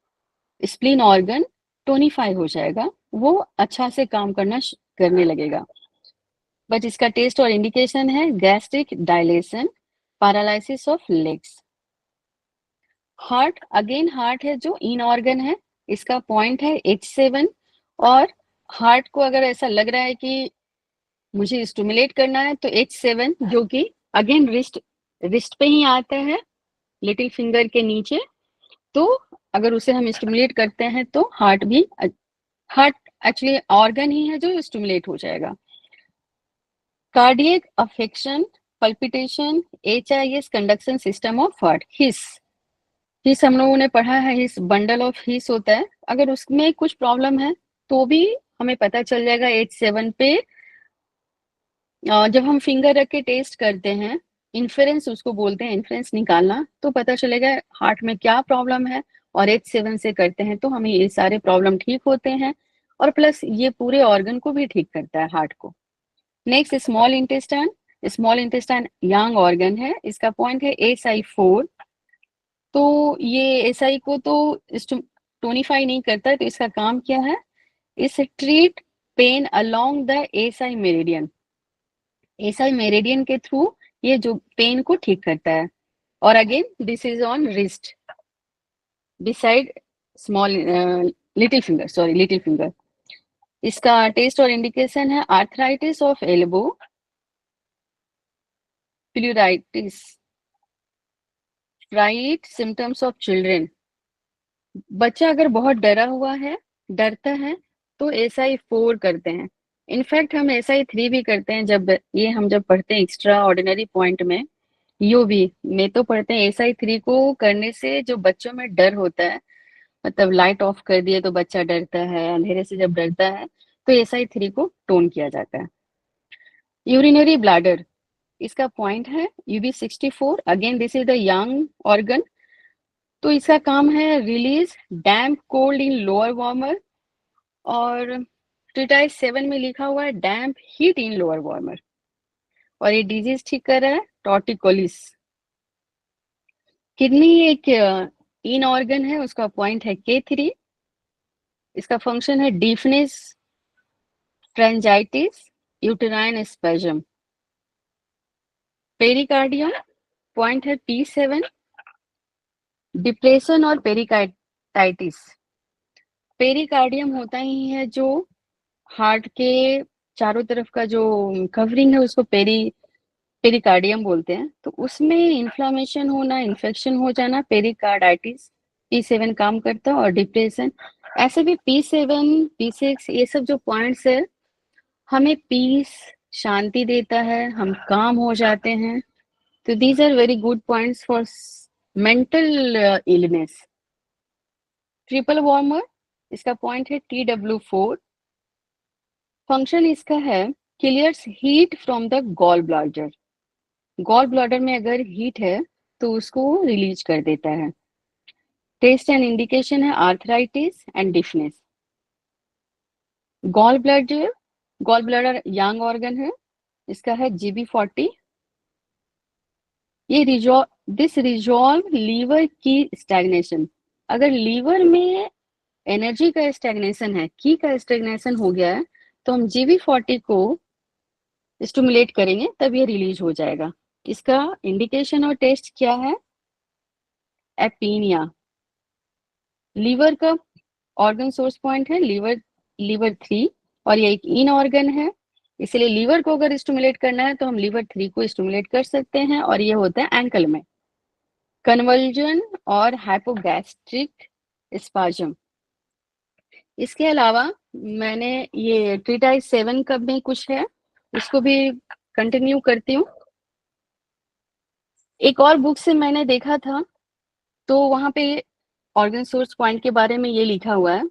Speaker 2: स्प्लीन ऑर्गन टोनिफाई हो जाएगा, वो अच्छा से काम करने लगेगा। बट इसका टेस्ट और इंडिकेशन है gastric dilation, paralysis of legs. Heart, again heart है जो इन ऑर्गन है, इसका पॉइंट है H7। और हार्ट को अगर ऐसा लग रहा है कि मुझे स्टिमुलेट करना है तो H7, जो कि अगेन रिस्ट पे ही आता है, लिटिल फिंगर के नीचे, तो अगर उसे हम स्टिमुलेट करते हैं तो हार्ट एक्चुअली ऑर्गन ही है जो स्टिमुलेट हो जाएगा। Cardiac affection, palpitation, HIS conduction system of heart. His हम लोगों ने पढ़ा है, हिस बंडल ऑफ हिस होता है, अगर उसमें कुछ प्रॉब्लम है तो भी हमें पता चल जाएगा H7 पे। जब हम फिंगर रख के टेस्ट करते हैं, इन्फ्रेंस उसको बोलते हैं, इन्फ्रेंस निकालना, तो पता चलेगा हार्ट में क्या प्रॉब्लम है, और H7 से करते हैं तो हमें ये सारे प्रॉब्लम ठीक होते हैं, और प्लस ये पूरे ऑर्गन को भी ठीक करता है, हार्ट को। Next small intestine young organ है, इसका पॉइंट है SI4। तो ये SI को तो टोनिफाई नहीं करता है, तो इसका काम क्या है, इस treat pain along the SI meridian. SI meridian के थ्रू ये जो पेन को ठीक करता है। और again this is on wrist beside small little finger, sorry little finger. इसका टेस्ट और इंडिकेशन है arthritis of elbow, pleuritis, fright symptoms of children. बच्चा अगर बहुत डरा हुआ है, डरता है, तो SI4 करते हैं। इनफैक्ट हम SI3 भी करते हैं जब पढ़ते हैं एक्स्ट्रा ऑर्डिनरी पॉइंट में, यूवी में तो पढ़ते हैं। SI3 को करने से जो बच्चों में डर होता है, मतलब लाइट ऑफ कर दिए तो बच्चा डरता है, अंधेरे से जब डरता है, तो SI3 को टोन किया जाता है। यूरिनरी ब्लैडर, इसका पॉइंट है UB64। Again this is the young organ, तो इसका काम है release damp cold in lower warmer, और ट्रिटाइज 7 में लिखा हुआ है डैम्प हीट इन लोअर वार्मर, और ये डिजीज ठीक कर रहा है टॉर्टिकोलिस। किडनी एक इन ऑर्गन है, उसका पॉइंट है K3। इसका फंक्शन है deafness, pharyngitis, uterine spasm. Pericardium point है P7, डिप्रेशन और पेरिकार्डाइटिस। पेरिकार्डियम होता ही है जो हार्ट के चारों तरफ का जो कवरिंग है उसको पेरिकार्डियम बोलते हैं। तो उसमें इन्फ्लामेशन होना, इन्फेक्शन हो जाना, पेरिकार्डाइटिस P7 काम करता है। और डिप्रेशन, ऐसे भी P7, P6 ये सब जो पॉइंट्स है हमें पीस, शांति देता है, हम काम हो जाते हैं। तो these are very good points for mental illness. Triple warmer, इसका पॉइंट है TW4। फंक्शन इसका है clears heat from the gall bladder. Gall bladder में अगर हीट है तो उसको रिलीज कर देता है। टेस्ट एंड इंडिकेशन है arthritis and deafness. Gall bladder yang organ है, इसका है GB40। ये रिजॉल्व लीवर की स्टैग्नेशन। अगर लीवर में एनर्जी का स्टैग्नेशन है, की का स्टैग्नेशन हो गया है, तो हम GB40 को स्टिमुलेट करेंगे तब ये रिलीज हो जाएगा। इसका इंडिकेशन और टेस्ट क्या है? एपीनिया। लीवर का ऑर्गन सोर्स पॉइंट है लीवर 3, और ये एक इन ऑर्गन है, इसलिए लीवर को अगर स्टिमुलेट करना है तो हम लीवर 3 को स्टिमुलेट कर सकते हैं, और ये होता है एंकल में। कन्वर्जन और हाइपोगैस्ट्रिक स्पाज्म। इसके अलावा मैंने ये ट्रिटाइज 7 का में कुछ है, उसको भी कंटिन्यू करती हूँ। एक और बुक से मैंने देखा था, तो वहां पे ऑर्गन सोर्स पॉइंट के बारे में ये लिखा हुआ है,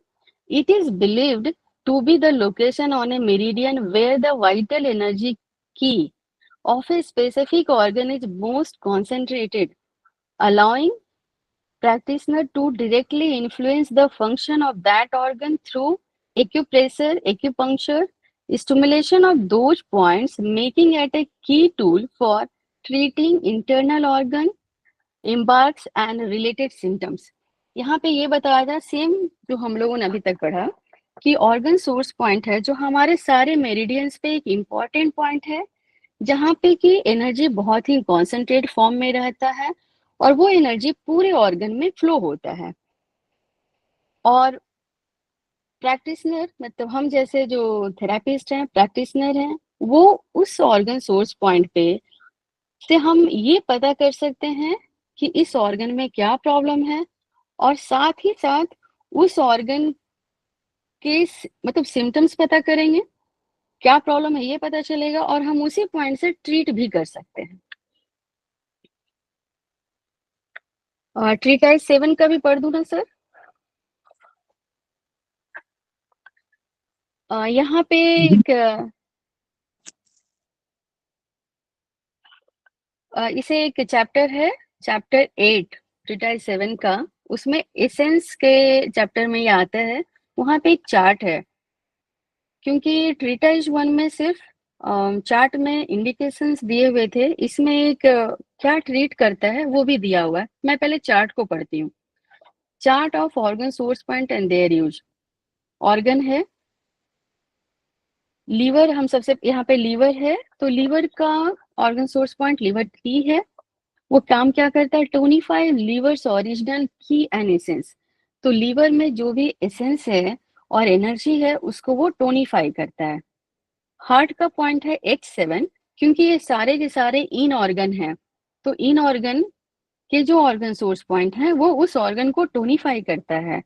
Speaker 2: it is believed to be the location on a meridian where the vital energy qi of a specific organ is most concentrated, allowing practitioner to directly influence the function of that organ through acupressure, acupuncture, stimulation of those points, making it a key tool for treating internal organ embarks and related symptoms। यहाँ पे ये बताया जाए same जो हम लोगों ने अभी तक पढ़ा कि ऑर्गन सोर्स पॉइंट है जो हमारे सारे मेरिडियंस पे एक इम्पॉर्टेंट पॉइंट है, जहाँ पे कि एनर्जी बहुत ही कॉन्सेंट्रेट फॉर्म में रहता है और वो एनर्जी पूरे ऑर्गन में फ्लो होता है। और प्रैक्टिशनर, मतलब हम जैसे जो थेरेपिस्ट हैं, प्रैक्टिशनर हैं, वो उस ऑर्गन सोर्स पॉइंट पे से हम ये पता कर सकते हैं कि इस ऑर्गन में क्या प्रॉब्लम है, और साथ ही साथ उस ऑर्गन के मतलब सिम्टम्स पता करेंगे, क्या प्रॉब्लम है ये पता चलेगा, और हम उसी पॉइंट से ट्रीट भी कर सकते हैं। ट्रीटाइज 7 का भी पढ़ दूं ना सर? यहाँ पे एक इसे एक चैप्टर है, चैप्टर 8 ट्रीटाइज 7 का, उसमें एसेंस के चैप्टर में ये आता है। वहां पे एक चार्ट है, क्योंकि ट्रीटाइज 1 में सिर्फ चार्ट में इंडिकेशंस दिए हुए थे, इसमें एक क्या ट्रीट करता है वो भी दिया हुआ है। मैं पहले चार्ट को पढ़ती हूँ। Chart of organ source point and their use. Organ है लीवर, हम सबसे यहाँ पे लीवर है, तो लीवर का ऑर्गन सोर्स पॉइंट लीवर 3 है। वो काम क्या करता है? टोनिफाई लीवर्स ओरिजिनल की एंड एसेंस। तो लीवर में जो भी एसेंस है और एनर्जी है उसको वो टोनिफाई करता है। हार्ट का पॉइंट है H7, क्योंकि ये सारे के सारे इन ऑर्गन हैं, तो इन ऑर्गन के जो ऑर्गन सोर्स पॉइंट है वो उस ऑर्गन को टोनिफाई करता है।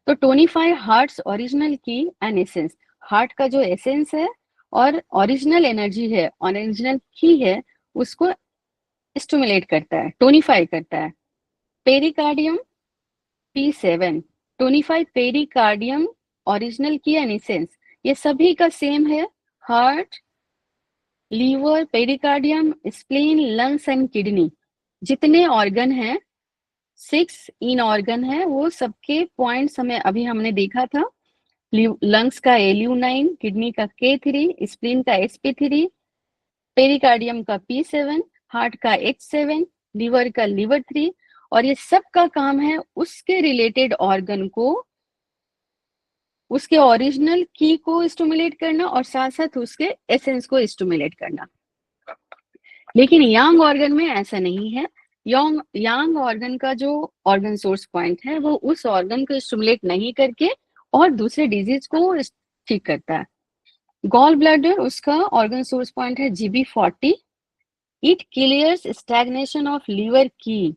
Speaker 2: तो टोनिफाई हार्ट्स ओरिजिनल की एंड एसेंस, हार्ट का जो एसेंस है और ओरिजिनल एनर्जी है, ओरिजिनल की है, उसको स्टिमुलेट करता है, टोनिफाई करता है। Pericardium P7 tonify pericardium, original की एंड एसेंस, ये सभी का सेम है। Heart, liver, pericardium, spleen, lungs and kidney, जितने ऑर्गन हैं 6 इन ऑर्गन है, वो सबके पॉइंट्स हमें अभी हमने देखा था। लंग्स का Lu9, किडनी का K3, स्प्लीन का Sp3, पेरिकार्डियम का P7, हार्ट का H7, लीवर का लीवर 3, और ये सब का काम है उसके रिलेटेड ऑर्गन को, उसके ओरिजिनल की को स्टिमुलेट करना और साथ साथ उसके एसेंस को स्टिमुलेट करना। लेकिन यांग ऑर्गन में ऐसा नहीं है। यांग ऑर्गन का जो ऑर्गन सोर्स पॉइंट है वो उस ऑर्गन को स्टिमुलेट नहीं करके और दूसरे डिजीज को ठीक करता है। गॉल ब्लैडर, उसका ऑर्गन सोर्स पॉइंट है GB40। It clears stagnation of liver qi.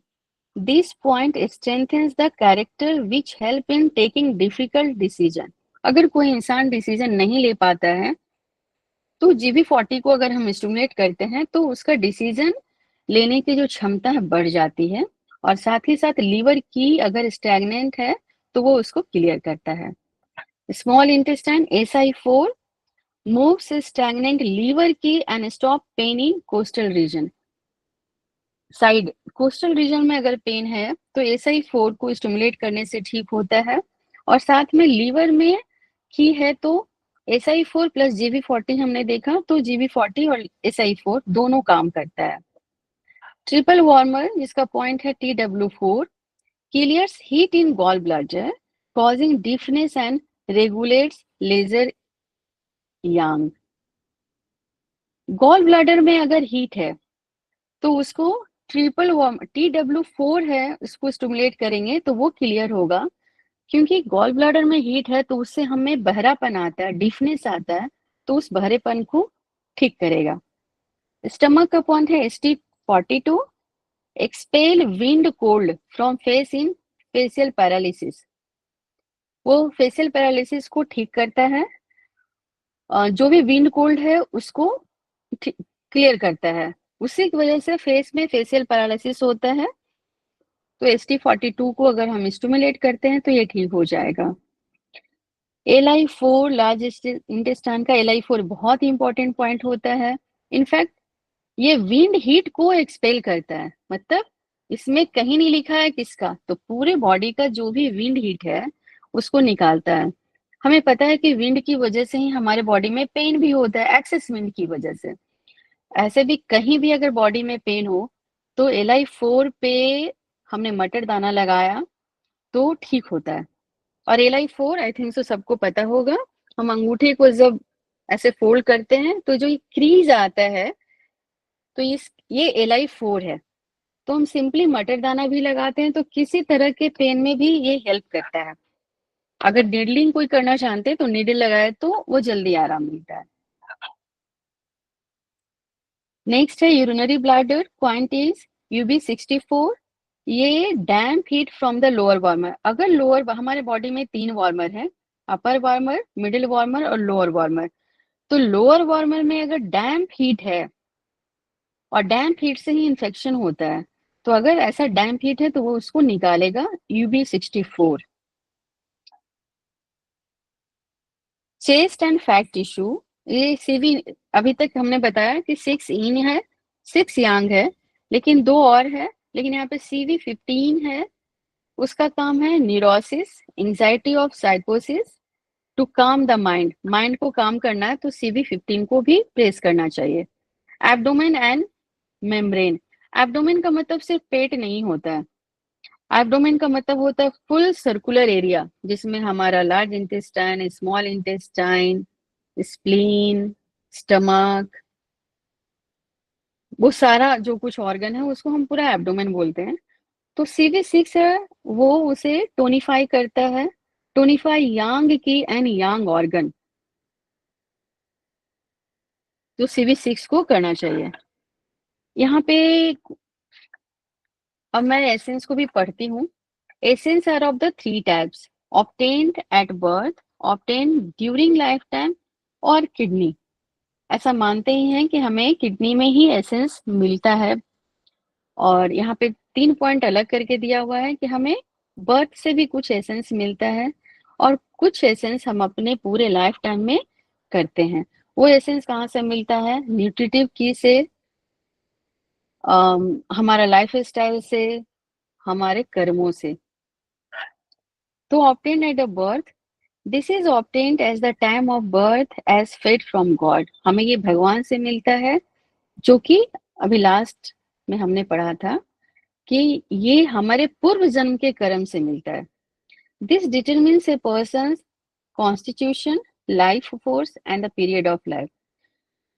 Speaker 2: This point strengthens the character which help in taking difficult decision. अगर कोई इंसान डिसीजन नहीं ले पाता है तो GB40 को अगर हम स्टिमुलेट करते हैं तो उसका डिसीजन लेने की जो क्षमता है बढ़ जाती है, और साथ ही साथ लीवर की अगर स्टैग्नेंट है तो वो उसको क्लियर करता है। Small intestine SI4 moves stagnant liver qi and stop pain in costal region. Side costal region में अगर पेन है तो SI4 को स्टिमुलेट करने से ठीक होता है, और साथ में लीवर में की है तो SI4 प्लस GB40 हमने देखा, तो GB40 और SI4 दोनों काम करता है। ट्रिपल वार्मर, जिसका पॉइंट है TW4, clears heat in gall bladder causing deafness and regulates lesser yang. Gall bladder में अगर हीट है तो उसको ट्रिपल वार्म TW4 है उसको स्टिमुलेट करेंगे तो वो क्लियर होगा, क्योंकि गॉल ब्लैडर में हीट है तो उससे हमें बहरापन आता है, डिफनेस आता है, तो उस बहरेपन को ठीक करेगा। स्टमक का पॉइंट है ST42, expel wind cold from face in facial paralysis. वो फेशियल पैरालिसिस को ठीक करता है, जो भी विंड कोल्ड है उसको क्लियर करता है, उसी की वजह से फेस में फेशियल पैरालिसिस होता है। तो ST42 को अगर हम स्टिमुलेट करते हैं तो ये ठीक हो जाएगा। LI4, लार्ज इंटेस्टाइन का LI4 बहुत ही इंपॉर्टेंट पॉइंट होता है। इनफैक्ट ये विंड हीट को एक्सपेल करता है, मतलब इसमें कहीं नहीं लिखा है किसका, तो पूरे बॉडी का जो भी विंड हीट है उसको निकालता है। हमें पता है कि विंड की वजह से ही हमारे बॉडी में पेन भी होता है, एक्सेस विंड की वजह से। ऐसे भी कहीं भी अगर बॉडी में पेन हो तो LI4 पे हमने मटर दाना लगाया तो ठीक होता है। और LI4 आई थिंक सो सबको पता होगा, हम अंगूठे को जब ऐसे फोल्ड करते हैं तो जो क्रीज आता है तो ये LI4 है। तो हम सिंपली मटर दाना भी लगाते हैं तो किसी तरह के पेन में भी ये हेल्प करता है। अगर नीडलिंग कोई करना चाहते हैं तो नीडल लगाए तो वो जल्दी आराम मिलता है। नेक्स्ट है urinary bladder, point is UB64। ये damp heat from the lower warmer. अगर लोअर, हमारे बॉडी में 3 वार्मर है, अपर वार्मर, मिडिल वार्मर और लोअर वार्मर। तो लोअर वार्मर में अगर डैम्प हीट है, और डैम्प हीट से ही इन्फेक्शन होता है, तो अगर ऐसा डैम्प हीट है तो वो उसको निकालेगा UB64। Chest and fat tissue, ये CV अभी तक हमने बताया कि 6 इन है, 6 यांग है, लेकिन 2 और है, लेकिन यहाँ पे CV15 है। उसका काम है न्यूरोसिस, एंजाइटी ऑफ साइकोसिस, टू काम द माइंड, माइंड को काम करना है तो CV15 को भी प्रेस करना चाहिए। एब्डोमेन एंड मेम्ब्रेन, एब्डोमेन का मतलब सिर्फ पेट नहीं होता है, एब्डोमेन का मतलब होता है फुल सर्कुलर एरिया, जिसमें हमारा large intestine, small intestine, spleen, stomach, वो सारा जो कुछ ऑर्गन है उसको हम पूरा एब्डोमेन बोलते हैं। तो CV6 है वो उसे टोनिफाई करता है, टोनिफाई यांग की एंड यांग ऑर्गन, तो CV6 को करना चाहिए। यहाँ पे अब मैं एसेंस को भी पढ़ती हूँ। Essence are of the 3 types, obtained at birth, obtained during life time और किडनी। ऐसा मानते ही हैं कि हमें किडनी में ही एसेंस मिलता है। और यहाँ पे 3 पॉइंट अलग करके दिया हुआ है कि हमें बर्थ से भी कुछ एसेंस मिलता है और कुछ एसेंस हम अपने पूरे लाइफ टाइम में करते हैं। वो एसेंस कहाँ से मिलता है? न्यूट्रिटिव की से, हमारा लाइफ स्टाइल से, हमारे कर्मों से। तो obtained at a birth, this is obtained as the time of birth as fed from God. हमें ये भगवान से मिलता है, जो कि अभी लास्ट में हमने पढ़ा था कि ये हमारे पूर्व जन्म के कर्म से मिलता है। This determines A persons constitution, life force and the period of life.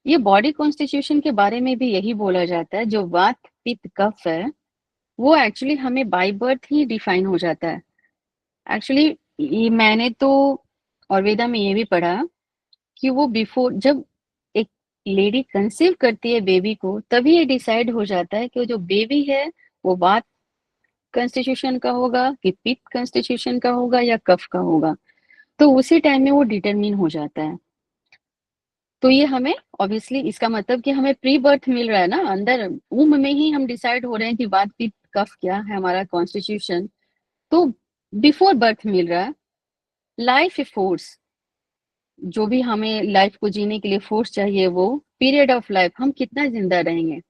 Speaker 2: ये बॉडी कॉन्स्टिट्यूशन के बारे में भी यही बोला जाता है, जो वात पित्त कफ है वो एक्चुअली हमें बाय बर्थ ही डिफाइन हो जाता है। एक्चुअली ये मैंने तो और वेदा में ये भी पढ़ा कि वो बिफोर, जब एक लेडी कंसीव करती है बेबी को, तभी ये डिसाइड हो जाता है कि वो जो बेबी है वो वात कंस्टिट्यूशन का होगा कि पित्त कंस्टिट्यूशन का होगा या कफ का होगा। तो उसी टाइम में वो डिटरमिन हो जाता है। तो ये हमें ऑब्वियसली, इसका मतलब कि हमें प्री बर्थ मिल रहा है ना, अंदर वुम में ही हम डिसाइड हो रहे हैं कि वात पित्त कफ क्या है हमारा कॉन्स्टिट्यूशन। तो बिफोर बर्थ मिल रहा है। लाइफ फोर्स, जो भी हमें लाइफ को जीने के लिए फोर्स चाहिए, वो पीरियड ऑफ लाइफ, हम कितना जिंदा रहेंगे।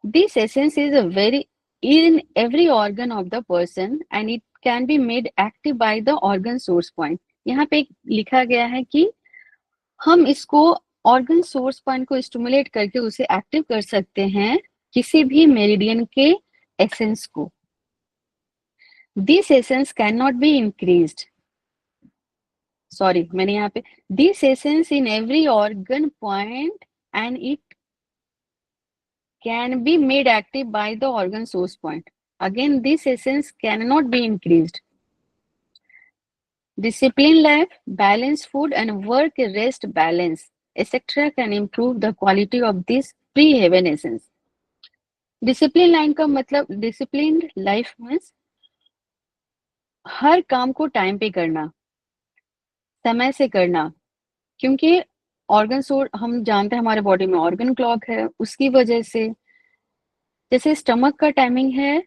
Speaker 2: This essence is a very in every organ of the person and it can be made active by the organ source point। यहाँ पे लिखा गया है कि हम इसको ऑर्गन सोर्स पॉइंट को स्टिमुलेट करके उसे एक्टिव कर सकते हैं, किसी भी मेरिडियन के एसेंस को। This essence can not be increased, sorry मैंने यहाँ पे, this essence in every organ point and it can be made active by the organ source point. Again, this essence cannot be increased. Discipline life, balanced food and work rest balance, etc. can improve the quality of this pre-heaven essence. Discipline line का मतलब, disciplined life means हर काम को time पे करना, समय से करना, क्योंकि ऑर्गन सोर्स हम जानते हैं हमारे बॉडी में ऑर्गन क्लॉक है, उसकी वजह से जैसे स्टमक का टाइमिंग है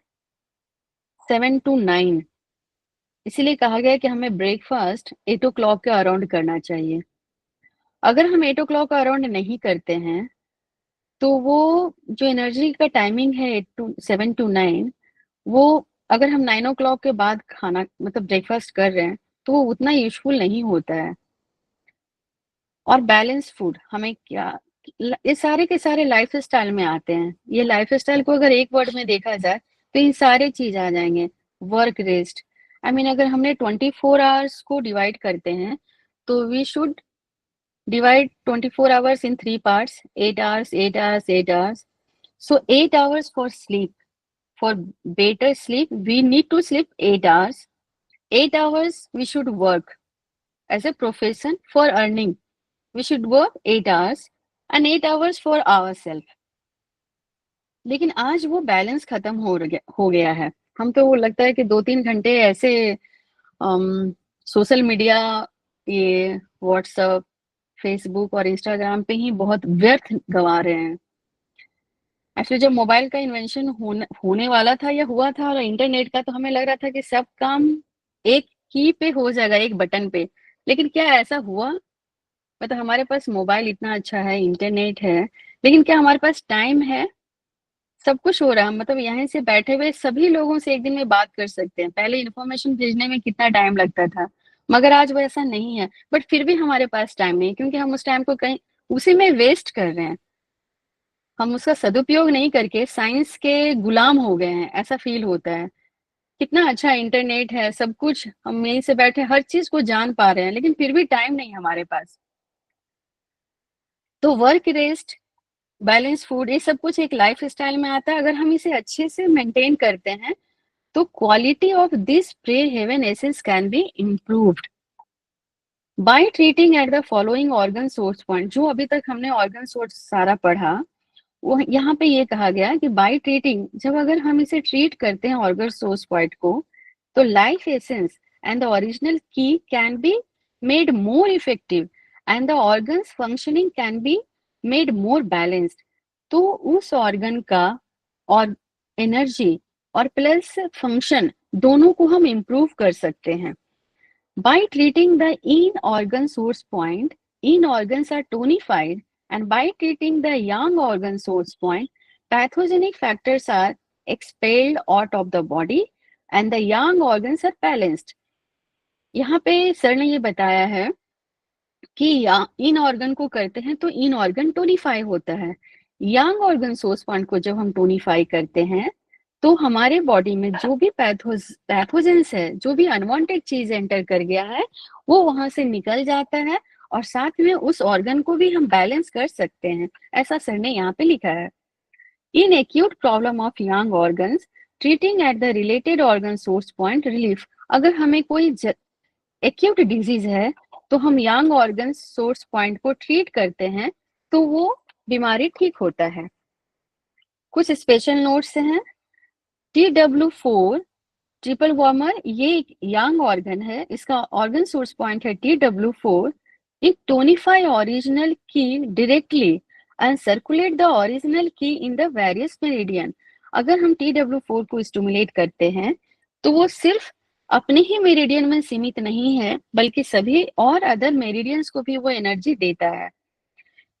Speaker 2: 7 to 9, इसीलिए कहा गया कि हमें ब्रेकफास्ट 8 o'clock के अराउंड करना चाहिए। अगर हम 8 o'clock अराउंड नहीं करते हैं तो वो जो एनर्जी का टाइमिंग है 7 to 9, वो अगर हम 9 o'clock के बाद खाना मतलब ब्रेकफास्ट कर रहे हैं तो वो उतना यूजफुल नहीं होता है। और बैलेंस फूड हमें क्या, ये सारे के सारे लाइफ स्टाइल में आते हैं। ये लाइफ स्टाइल को अगर एक वर्ड में देखा जाए तो ये सारे चीज आ जाएंगे। वर्क रेस्ट, आई मीन अगर हमने 24 आवर्स को डिवाइड करते हैं तो we should divide 24 hours in 3 parts, 8 hours 8 hours 8 hours। So 8 hours for sleep, for better sleep we need to sleep 8 hours, 8 hours we should work as a profession for earning, we should work 8 hours and 8 hours for ourselves। लेकिन आज वो balance खत्म हो गया है। हम तो वो लगता है कि 2-3 घंटे ऐसे सोशल मीडिया, ये व्हाट्सएप, फेसबुक और इंस्टाग्राम पे ही बहुत व्यर्थ गंवा रहे हैं। एक्चुअली जब मोबाइल का इन्वेंशन होने वाला था या हुआ था और इंटरनेट का, तो हमें लग रहा था कि सब काम एक की पे हो जाएगा, एक बटन पे। लेकिन क्या ऐसा हुआ? मतलब हमारे पास मोबाइल इतना अच्छा है, इंटरनेट है, लेकिन क्या हमारे पास टाइम है? सब कुछ हो रहा है, मतलब यहाँ से बैठे हुए सभी लोगों से एक दिन में बात कर सकते हैं। पहले इन्फॉर्मेशन भेजने में कितना टाइम लगता था, मगर आज वैसा नहीं है। बट फिर भी हमारे पास टाइम नहीं, क्योंकि हम उस टाइम को कहीं उसी में वेस्ट कर रहे हैं। हम उसका सदुपयोग नहीं करके साइंस के गुलाम हो गए हैं, ऐसा फील होता है। कितना अच्छा इंटरनेट है, सब कुछ हम यहीं से बैठे हर चीज को जान पा रहे हैं, लेकिन फिर भी टाइम नहीं हमारे पास। तो वर्क रेस्ट, बैलेंस फूड, ये सब कुछ एक लाइफ स्टाइल में आता है। अगर हम इसे अच्छे से मेंटेन करते हैं तो quality of this pre heaven essence can be improved by treating at the following organ source point. जो अभी तक हमने ऑर्गन सोर्स सारा पढ़ा, वो यहाँ पे ये कहा गया कि बाय ट्रीटिंग, जब अगर हम इसे ट्रीट करते हैं ऑर्गन सोर्स पॉइंट को, तो life essence and the original की can be made more effective and the organs functioning can be made more balanced. तो उस ऑर्गन का और एनर्जी और प्लस फंक्शन दोनों को हम इम्प्रूव कर सकते हैं। By treating the in-organ source point, in-organs are tonified, and by treating the yang organ source point, pathogenic factors are expelled out of the body, and the yang organs are balanced. यहाँ पे sir ने ये बताया है कि इन organ को करते हैं तो इन ऑर्गन टोनिफाई होता है। यांग ऑर्गन सोर्स पॉइंट को जब हम टोनिफाई करते हैं तो हमारे बॉडी में जो भी पैथोजेंस है, जो भी अनवांटेड चीज एंटर कर गया है, वो वहां से निकल जाता है और साथ में उस ऑर्गन को भी हम बैलेंस कर सकते हैं, ऐसा सर ने यहाँ पे लिखा है। In acute problem of young organs, treating at the related organ source point relief. अगर हमें कोई एक्यूट डिजीज है तो हम यंग ऑर्गन सोर्स पॉइंट को ट्रीट करते हैं तो वो बीमारी ठीक होता है। कुछ स्पेशल नोट्स हैं। TW4 ट्रिपल वार्मर, ये एक यंग ऑर्गन है, इसका ऑर्गन सोर्स पॉइंट है TW4। इट टोनिफाई ओरिजिनल की directly and circulate the original की इन द वेरियस मेरिडियन। अगर हम TW4 को स्टिमुलेट करते हैं तो वो सिर्फ अपने ही मेरिडियन में सीमित नहीं है, बल्कि सभी और अदर मेरिडियंस को भी वो एनर्जी देता है।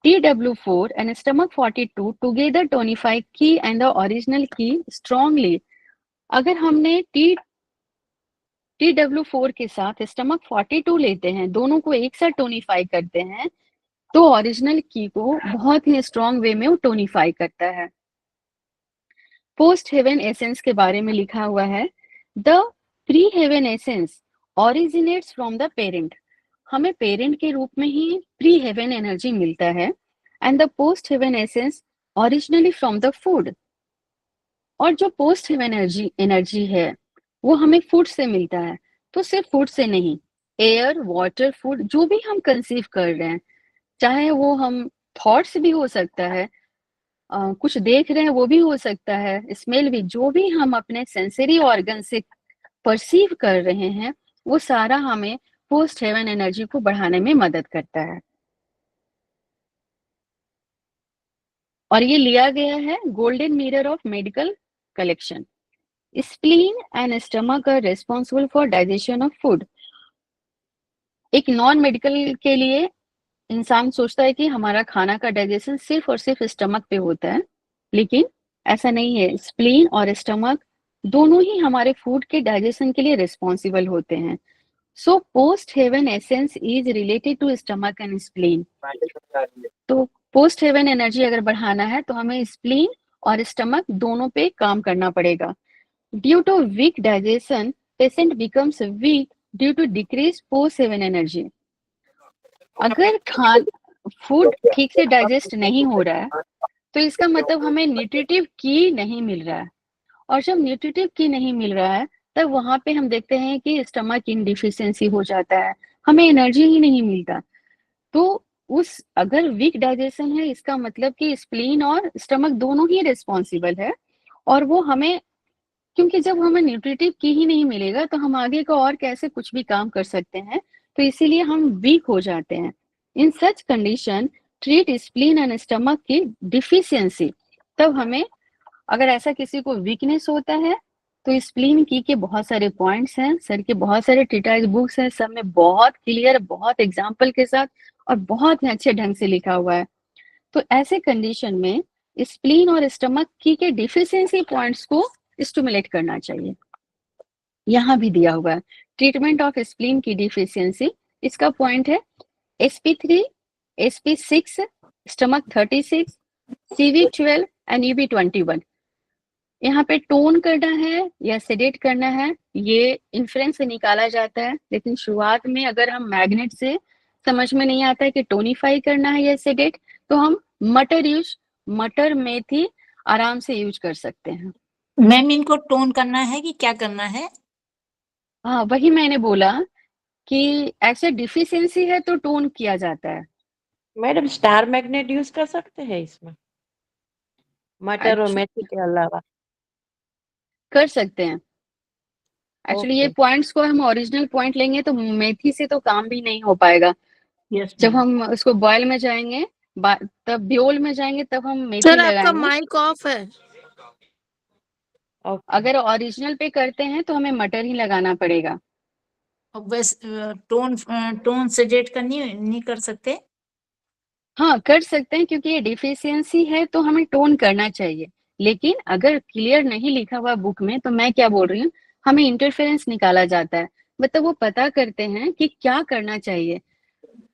Speaker 2: TW4 and stomach 42 together tonify key and the original key strongly। अगर हमने TW4 के साथ स्टमक 42 लेते हैं, दोनों को एक साथ टोनिफाई करते हैं, तो ओरिजिनल की को बहुत ही स्ट्रॉन्ग वे में वो टोनिफाई करता है। पोस्ट हेवन एसेंस के बारे में लिखा हुआ है, the pre heaven essence originates from the parent. हमें पेरेंट के रूप में ही प्री हेवन एनर्जी मिलता है, and the post heaven essence originally from the food. और जो पोस्ट हेवन एनर्जी है वो हमें फूड से मिलता है, तो सिर्फ फूड से नहीं, एयर, वाटर, फूड जो भी हम कंसीव कर रहे हैं, चाहे वो हम थॉट्स भी हो सकता है, कुछ देख रहे हैं वो भी हो सकता है, स्मेल भी, जो भी हम अपने सेंसरी ऑर्गन से परसीव कर रहे हैं, वो सारा हमें पोस्ट हेवन एनर्जी को बढ़ाने में मदद करता है। और ये लिया गया है golden mirror of medical collection. Spleen and stomach are responsible for digestion of food. एक नॉन मेडिकल के लिए इंसान सोचता है कि हमारा खाना का डाइजेशन सिर्फ और सिर्फ स्टमक पे होता है, लेकिन ऐसा नहीं है। स्प्लीन और स्टमक दोनों ही हमारे फूड के डाइजेशन के लिए रिस्पॉन्सिबल होते हैं। So post heaven essence is related to stomach and spleen. तो पोस्ट हेवन एनर्जी अगर बढ़ाना है तो हमें स्प्लीन और स्टमक दोनों पे काम करना पड़ेगा। Due to weak digestion, patient becomes weak due to decrease post heaven energy. अगर फूड ठीक से डाइजेस्ट नहीं हो रहा है तो इसका मतलब हमें न्यूट्रिटिव की नहीं मिल रहा है, और जब न्यूट्रिटिव की नहीं मिल रहा है तब वहां पे हम देखते हैं कि स्टमक इन डिफिशियंसी हो जाता है, हमें एनर्जी ही नहीं मिलता। तो उस अगर वीक डाइजेशन है, इसका मतलब कि स्प्लीन और स्टमक दोनों ही रिस्पॉन्सिबल है, और वो हमें, क्योंकि जब हमें न्यूट्रिटिव की ही नहीं मिलेगा तो हम आगे का और कैसे कुछ भी काम कर सकते हैं, तो इसीलिए हम वीक हो जाते हैं। In such condition treat spleen and stomach की डिफिशियंसी। तब हमें, अगर ऐसा किसी को वीकनेस होता है तो स्प्लीन की के बहुत सारे पॉइंट्स हैं, सर के बहुत सारे ट्रीटाइज बुक्स हैं, सब में बहुत क्लियर, बहुत एग्जाम्पल के साथ और बहुत ही अच्छे ढंग से लिखा हुआ है। तो ऐसे कंडीशन में स्प्लीन और स्टमक की के डिफिशियंसी पॉइंट्स को स्टिमुलेट करना चाहिए। यहाँ भी दिया हुआ है ट्रीटमेंट ऑफ स्प्लीन की डिफिशियंसी। इसका पॉइंट है SP3, SP6, stomach 36, CV12 and UB21। यहाँ पे टोन करना है या सेडेट करना है, ये इन्फ्रेंस से निकाला जाता है, लेकिन शुरुआत में अगर हम मैग्नेट से समझ में नहीं आता है कि टोनिफाई करना है या सेडेट, तो हम मटर मेथी आराम से यूज कर सकते हैं।
Speaker 3: मैम इनको टोन करना है कि क्या करना है?
Speaker 2: हाँ, वही मैंने बोला कि ऐसे डिफिशियंसी है तो टोन किया जाता है।
Speaker 6: मैडम स्टार मैग्नेट यूज कर सकते हैं इसमें, मटर और
Speaker 2: अच्छा,
Speaker 6: मेथी के अलावा?
Speaker 2: कर सकते हैं। एक्चुअली ये
Speaker 6: ओके।
Speaker 2: पॉइंट्स को हम ओरिजिनल पॉइंट लेंगे तो मेथी से तो काम भी नहीं हो पाएगा।
Speaker 3: यस
Speaker 2: जब
Speaker 3: मैम।
Speaker 2: हम उसको बॉयल में जाएंगे, तब ब्योल में जाएंगे, तब हम मेथी
Speaker 7: सर आपका
Speaker 2: लगाएंगे।
Speaker 7: माइक ऑफ है।
Speaker 6: ओके।
Speaker 2: अगर ओरिजिनल पे करते हैं तो हमें मटर ही लगाना पड़ेगा।
Speaker 3: अब वैसे टोन सजेट करनी नहीं कर सकते?
Speaker 2: हाँ, कर सकते हैं क्योंकि ये डिफिशियंसी है तो हमें टोन करना चाहिए। लेकिन अगर क्लियर नहीं लिखा हुआ बुक में तो मैं क्या बोल रही हूँ, हमें इंटरफेरेंस निकाला जाता है, मतलब वो पता करते हैं कि क्या करना चाहिए।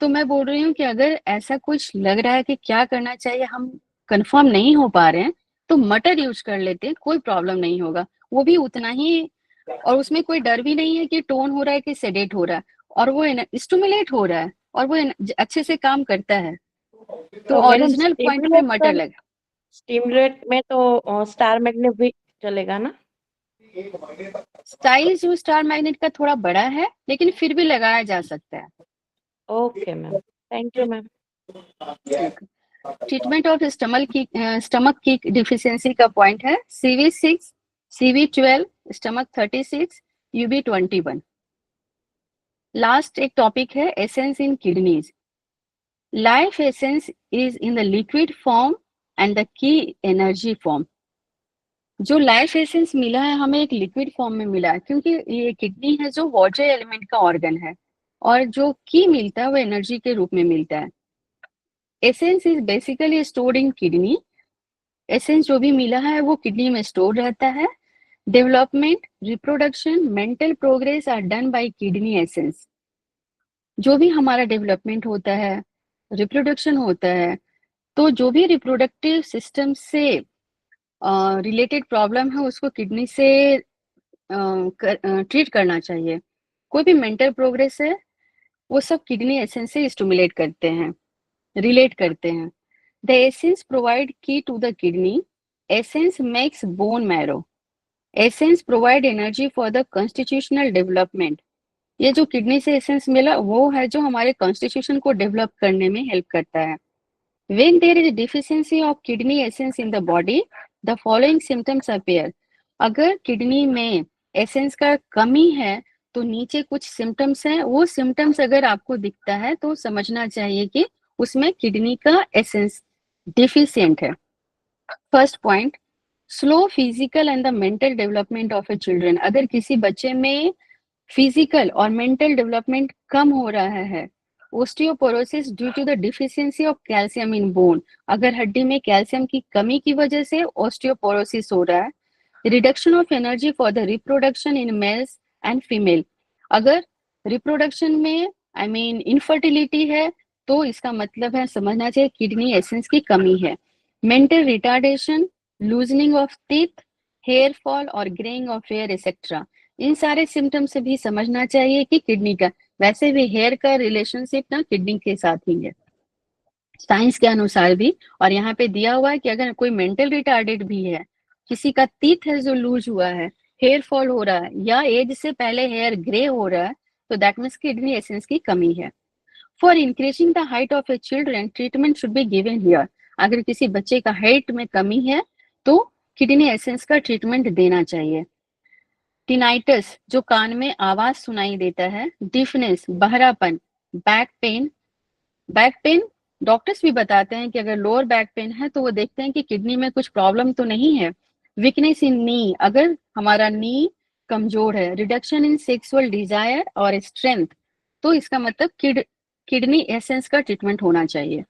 Speaker 2: तो मैं बोल रही हूँ कि अगर ऐसा कुछ लग रहा है कि क्या करना चाहिए हम कंफर्म नहीं हो पा रहे हैं तो मटर यूज कर लेते हैं, कोई प्रॉब्लम नहीं होगा। वो भी उतना ही, और उसमें कोई डर भी नहीं है कि टोन हो रहा है कि सेडेट हो रहा है, और वो स्टिमुलेट हो रहा है और वो अच्छे से काम करता है। तो
Speaker 6: तो मैडम
Speaker 2: ओरिजिनल पॉइंट पे मटर लगा।
Speaker 6: स्टिमुलेट में तो स्टार मैग्नेट भी चलेगा ना?
Speaker 2: साइज जो स्टार मैग्नेट का थोड़ा बड़ा है लेकिन फिर भी लगाया जा सकता है।
Speaker 6: Okay ma'am, thank you ma'am.
Speaker 2: Treatment of stomach की डिफिशियंसी का पॉइंट है CV6, CV12, stomach 36, UB21। Last एक टॉपिक है essence in kidneys. Life essence is in the liquid form and the key energy form. जो life essence मिला है हमें एक लिक्विड फॉर्म में मिला है क्योंकि ये किडनी है जो वाटर एलिमेंट का ऑर्गन है, और जो की मिलता है वो एनर्जी के रूप में मिलता है। Essence is basically stored in kidney. Essence जो भी मिला है वो किडनी में स्टोर रहता है। Development, reproduction, mental progress are done by kidney essence. जो भी हमारा डेवलपमेंट होता है, रिप्रोडक्शन होता है, तो जो भी रिप्रोडक्टिव सिस्टम से रिलेटेड प्रॉब्लम है उसको किडनी से ट्रीट करना चाहिए। कोई भी मेंटल प्रोग्रेस है वो सब किडनी एसेंस से स्टिमुलेट करते हैं, रिलेट करते हैं। द एसेंस प्रोवाइड की to the kidney. Essence makes bone marrow. Essence provide energy for the constitutional development. ये जो किडनी से एसेंस मिला वो है जो हमारे कॉन्स्टिट्यूशन को डेवलप करने में हेल्प करता है। When there is a deficiency of kidney essence in the body, the following symptoms appear. अगर किडनी में एसेंस का कमी है तो नीचे कुछ सिम्टम्स हैं, वो सिम्टम्स अगर आपको दिखता है तो समझना चाहिए कि उसमें किडनी का एसेंस डिफिशिएंट है। First point, slow physical and the mental development of A children. अगर किसी बच्चे में फिजिकल और मेंटल डेवलपमेंट कम हो रहा है, osteoporosis due to the deficiency of calcium in bone. अगर हड्डी में कैल्शियम की कमी की वजह से ओस्टियोपोरोसिस हो रहा है। Reduction of energy for the reproduction in males and female. अगर रिप्रोडक्शन में इनफर्टिलिटी है तो इसका मतलब है, समझना चाहिए किडनी एसेंस की कमी है। Mental retardation, loosening of teeth, hair fall और ग्रेइंग ऑफ हेयर एक्सेट्रा। इन सारे सिम्टम से भी समझना चाहिए कि किडनी का, वैसे भी हेयर का रिलेशनशिप ना किडनी के साथ ही है साइंस के अनुसार भी। और यहाँ पे दिया हुआ है कि अगर कोई मेंटल रिटार्डेड भी है, किसी का टीथ है जो लूज हुआ है, हेयर फॉल हो रहा है या एज से पहले हेयर ग्रे हो रहा है, तो दैट मीन्स किडनी एसेंस की कमी है। For increasing the height of A children, treatment should be given here. अगर किसी बच्चे का हाइट में कमी है तो किडनी एसेंस का ट्रीटमेंट देना चाहिए। टिनाइटस, जो कान में आवाज सुनाई देता है। डिफनेस, बहरापन। Back pain, back pain doctors भी बताते हैं कि अगर लोअर बैक पेन है तो वो देखते हैं कि किडनी में कुछ प्रॉब्लम तो नहीं है। वीकनेस इन नी, अगर हमारा नी कमजोर है। रिडक्शन इन सेक्सुअल डिजायर और स्ट्रेंथ, तो इसका मतलब किडनी एसेंस का ट्रीटमेंट होना चाहिए।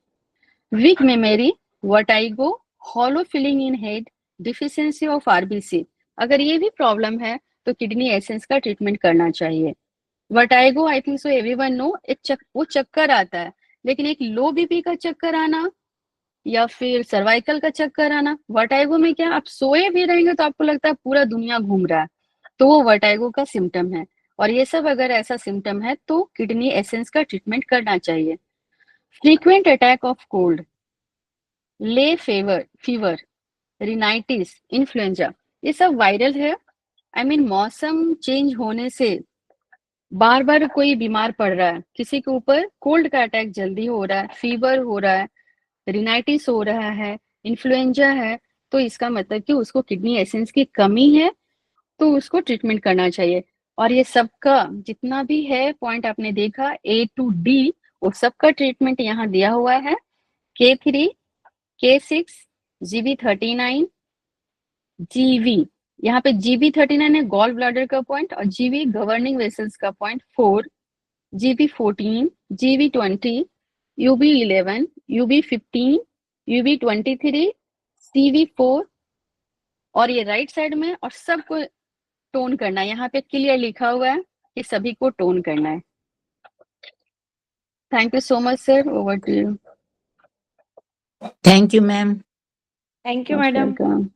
Speaker 2: Weak memory, vertigo, hollow feeling in head, deficiency of RBC, अगर ये भी प्रॉब्लम है तो किडनी एसेंस का ट्रीटमेंट करना चाहिए। Vertigo, I think so everyone know, वो चक्कर आता है, लेकिन एक लो बीपी का चक्कर आना या फिर सर्वाइकल का चक्कर आना। वर्टाइगो में क्या, आप सोए भी रहेंगे तो आपको लगता है पूरा दुनिया घूम रहा है, तो वो वर्टाइगो का सिम्टम है। और ये सब अगर ऐसा सिम्टम है तो किडनी एसेंस का ट्रीटमेंट करना चाहिए। फ्रीक्वेंट अटैक ऑफ कोल्ड, ले फीवर, रिनाइटिस, इन्फ्लुएंजा, ये सब वायरल है। आई मीन मौसम चेंज होने से बार बार कोई बीमार पड़ रहा है, किसी के ऊपर कोल्ड का अटैक जल्दी हो रहा है, फीवर हो रहा है, रिनाइटिस हो रहा है, इन्फ्लुएंजा है, तो इसका मतलब कि उसको किडनी एसेंस की कमी है, तो उसको ट्रीटमेंट करना चाहिए। और ये सबका जितना भी है पॉइंट आपने देखा A to D, वो सबका ट्रीटमेंट यहाँ दिया हुआ है। K3, K6, GB39, GV, यहाँ पे GB39 है गॉल ब्लैडर का पॉइंट, और GV गवर्निंग वेसल्स का point 4, GB14, GB20, UB11, UB15, UB23, CV4, और ये राइट साइड में, और सबको टोन करना है। यहाँ पे क्लियर लिखा हुआ है कि सभी को टोन करना है। Thank you so much sir, over to you.
Speaker 3: Thank you ma'am.
Speaker 6: Thank you madam.
Speaker 2: Welcome.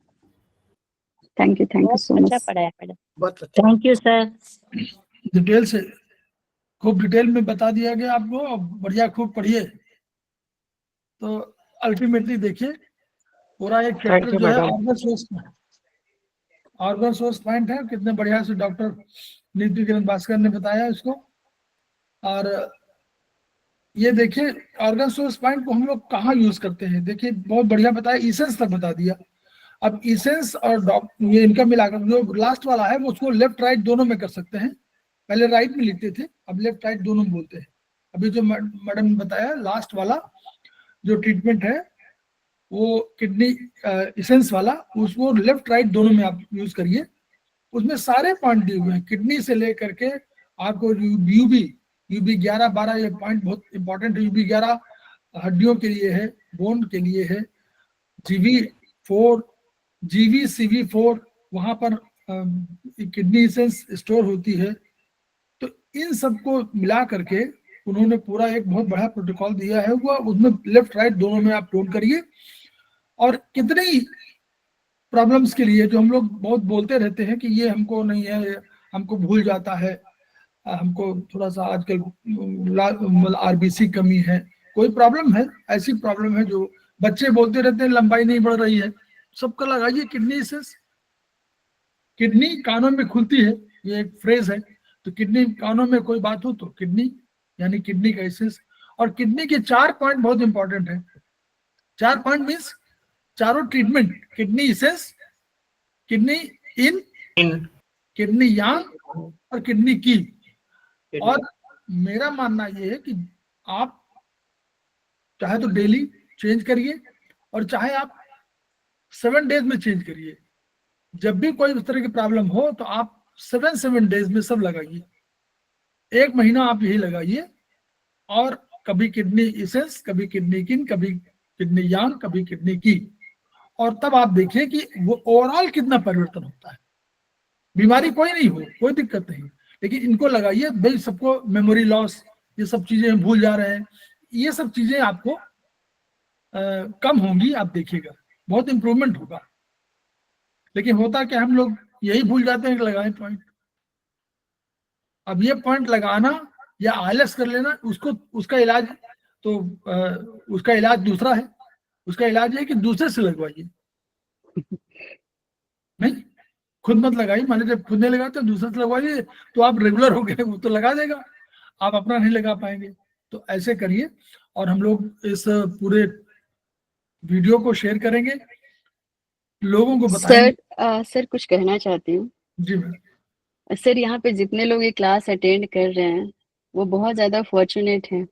Speaker 2: Thank you
Speaker 6: बहुत
Speaker 2: सो
Speaker 6: अच्छा
Speaker 2: मच।
Speaker 6: पढ़ाया मैडम।
Speaker 1: बहुत अच्छा,
Speaker 3: थैंक यू सर।
Speaker 1: डिटेल से खूब डिटेल में बता दिया गया आपको, और बढ़िया खूब पढ़िए। तो अल्टीमेटली देखिए पूरा एक चैप्टर जो है ऑर्गन सोर्स पॉइंट है, कितने बढ़िया से डॉक्टर नीति किरण भास्कर ने बताया इसको। और ये देखिए ऑर्गन सोर्स पॉइंट को हम लोग कहाँ यूज करते हैं, देखिए बहुत बढ़िया बताया, इसेंस तक बता दिया। अब इसेंस और ये इनका मिलाकर जो लास्ट वाला है वो उसको लेफ्ट राइट दोनों में कर सकते हैं। पहले राइट में लिखते थे, अब लेफ्ट राइट दोनों में बोलते हैं। अभी जो मैडम ने बताया लास्ट वाला जो ट्रीटमेंट है वो किडनी इसेंस वाला, उसको लेफ्ट राइट दोनों में आप यूज करिए। उसमें सारे पॉइंट दिए हुए हैं, किडनी से लेकर के आपको यूबी 11, 12, ये पॉइंट बहुत इंपॉर्टेंट है। यूबी 11 हड्डियों के लिए है, बोन के लिए है। जीवी CV4 वहां पर किडनी इसेंस स्टोर होती है। तो इन सबको मिला करके उन्होंने पूरा एक बहुत बड़ा प्रोटोकॉल दिया है, वो उसमें लेफ्ट राइट दोनों में आप टोन करिए। और कितनी प्रॉब्लम्स के लिए जो हम लोग बहुत बोलते रहते हैं कि ये हमको नहीं है, हमको भूल जाता है, हमको थोड़ा सा आजकल RBC कमी है, कोई प्रॉब्लम है, ऐसी प्रॉब्लम है जो बच्चे बोलते रहते हैं लंबाई नहीं बढ़ रही है, सबका लगाइए किडनी से। किडनी कानों में खुलती है, ये एक फ्रेज है। तो किडनी कानों में कोई बात हो तो किडनी, यानी किडनी का एसेंस। और किडनी के 4 पॉइंट बहुत इंपॉर्टेंट है। 4 पॉइंट मीन्स चारों ट्रीटमेंट, किडनी इसेंस, किडनी इन, किडनी यांग और किडनी की। और मेरा मानना ये है कि आप चाहे तो डेली चेंज करिए और चाहे आप 7 डेज में चेंज करिए। जब भी कोई इस तरह की प्रॉब्लम हो तो आप 7 डेज में सब लगाइए। 1 महीना आप यही लगाइए, और कभी किडनी इसेंस, कभी किडनी किन, कभी किडनी यांग, कभी किडनी की। और तब आप देखिए कि वो ओवरऑल कितना परिवर्तन होता है। बीमारी कोई नहीं हो, कोई दिक्कत नहीं, लेकिन इनको लगाइए। भाई सबको मेमोरी लॉस, ये सब चीजें भूल जा रहे हैं, ये सब चीजें आपको कम होंगी, आप देखिएगा बहुत इंप्रूवमेंट होगा। लेकिन होता क्या, हम लोग यही भूल जाते हैं कि लगाएं पॉइंट। अब ये पॉइंट लगाना या आलस कर लेना, उसका इलाज तो उसका इलाज दूसरा है। उसका इलाज है कि दूसरे से लगवाइए, नहीं खुद मत लगाइए। मान लीजिए खुद नहीं लगाते, दूसरे से लगवाइए, तो आप रेगुलर हो गए, वो तो लगा देगा, आप अपना नहीं लगा पाएंगे। तो ऐसे करिए। और हम लोग इस पूरे वीडियो को शेयर करेंगे, लोगों को बताएंगे।
Speaker 2: सर कुछ कहना चाहती हूँ।
Speaker 1: जी मैम।
Speaker 2: सर यहाँ पे जितने लोग ये क्लास अटेंड कर रहे हैं वो बहुत ज्यादा फॉर्चुनेट हैं।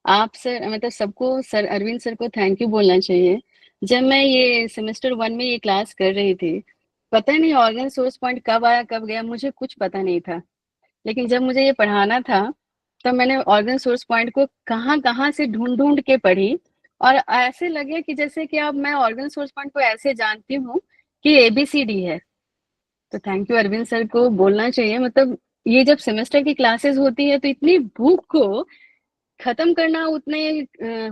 Speaker 2: आप सर, मतलब सबको सर अरविंद सर को थैंक यू बोलना चाहिए। जब मैं ये सेमेस्टर 1 में ये क्लास कर रही थी, पता नहीं ऑर्गन सोर्स पॉइंट कब आया कब गया, मुझे कुछ पता नहीं था। लेकिन जब मुझे ये पढ़ाना था तब मैंने ऑर्गन सोर्स पॉइंट को कहाँ कहाँ से ढूंढ ढूंढ के पढ़ी, और ऐसे लगे कि जैसे कि अब मैं ऑर्गन सोर्स पॉइंट को ऐसे जानती हूँ कि ABCD है। तो थैंक यू अरविंद सर को बोलना चाहिए। मतलब ये जब सेमेस्टर की क्लासेस होती है तो इतनी भूख को खत्म करना उतने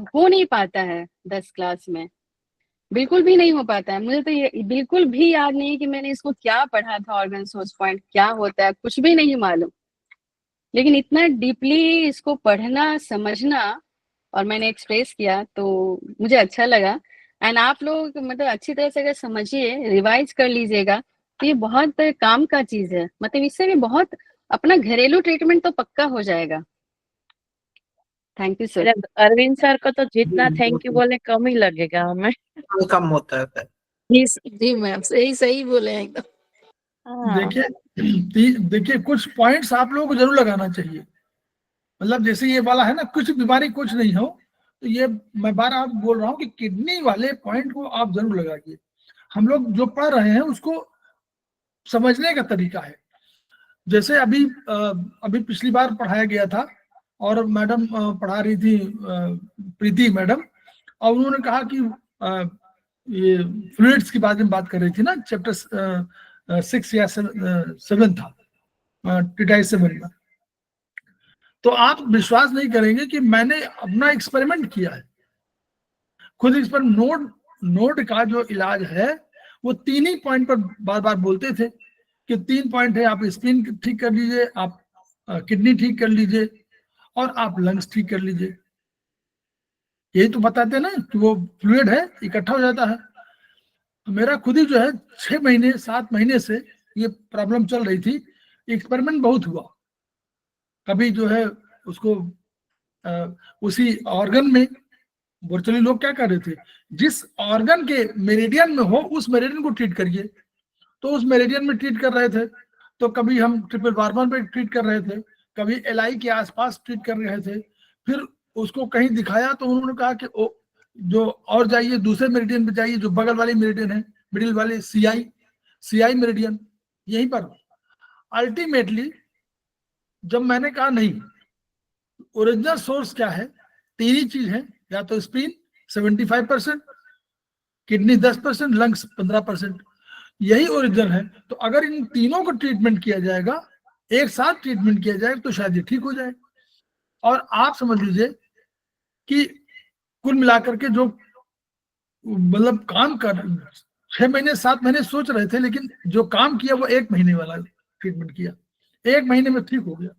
Speaker 2: हो नहीं पाता है 10 क्लास में, बिल्कुल भी नहीं हो पाता है। मुझे तो ये बिल्कुल भी याद नहीं है कि मैंने इसको क्या पढ़ा था, ऑर्गन सोर्स पॉइंट क्या होता है, कुछ भी नहीं मालूम। लेकिन इतना डीपली इसको पढ़ना, समझना और मैंने एक्सप्रेस किया तो मुझे अच्छा लगा। एंड आप लोग मतलब अच्छी तरह से अगर समझिए, रिवाइज कर लीजिएगा तो ये बहुत काम का चीज है, मतलब इससे भी बहुत अपना घरेलू ट्रीटमेंट तो पक्का हो जाएगा। Thank you sir.
Speaker 6: Arvind sir को तो जितना थैंक यू बोले कम ही लगेगा हमें।
Speaker 7: कम होता है।
Speaker 3: जी मैम, सही सही बोले हैं एकदम।
Speaker 6: हाँ,
Speaker 1: देखिए कुछ पॉइंट्स आप लोगों को जरूर लगाना चाहिए। मतलब जैसे ये वाला है ना, कुछ बीमारी कुछ नहीं हो, तो ये मैं बार आप बोल रहा हूँ कि किडनी वाले पॉइंट को आप जरूर लगाइए। हम लोग जो पढ़ रहे हैं उसको समझने का तरीका है। जैसे अभी पिछली बार पढ़ाया गया था और मैडम पढ़ा रही थी, प्रीति मैडम, और उन्होंने कहा कि ये फ्लूइड्स के बारे में बात कर रही थी ना, चैप्टर 6 या 7 था, टिटाइस 7 में। तो आप विश्वास नहीं करेंगे कि मैंने अपना एक्सपेरिमेंट किया है खुद। इस पर नोड का जो इलाज है वो 3 ही पॉइंट पर बार बार बोलते थे कि 3 पॉइंट है, आप स्पिन ठीक कर लीजिए, आप किडनी ठीक कर लीजिए और आप लंग्स ठीक कर लीजिए। यही तो बताते हैं ना कि वो फ्लूइड है, इकट्ठा हो जाता है। मेरा खुद ही जो है 6 महीने 7 महीने से ये प्रॉब्लम चल रही थी। एक्सपेरिमेंट बहुत हुआ, कभी जो है उसको उसी ऑर्गन में, वर्चुअली लोग क्या कर रहे थे, जिस ऑर्गन के मेरिडियन में हो उस मेरिडियन को ट्रीट करिए, तो उस मेरिडियन में ट्रीट कर रहे थे। तो कभी हम ट्रिपल वार्मर पे ट्रीट कर रहे थे, कभी एलआई के आसपास ट्रीट कर रहे थे। फिर उसको कहीं दिखाया तो उन्होंने कहा कि जो और जाइए दूसरे मेरिडियन पे जाइए, जो बगल वाली मेरिडियन है, मिडिल वाले सीआई मेरिडियन, यहीं पर। अल्टीमेटली जब मैंने कहा नहीं, ओरिजिनल सोर्स क्या है, 3 ही चीज है, या तो स्प्लीन 75%, किडनी 10%, लंग्स 15%, यही ओरिजिनल है। तो अगर इन तीनों को ट्रीटमेंट किया जाएगा, एक साथ ट्रीटमेंट किया जाएगा, तो शायद ये ठीक हो जाए। और आप समझ लीजिए कि कुल मिलाकर के जो मतलब काम कर 6 महीने 7 महीने सोच रहे थे, लेकिन जो काम किया वो 1 महीने वाला ट्रीटमेंट किया, 1 महीने में ठीक हो गया।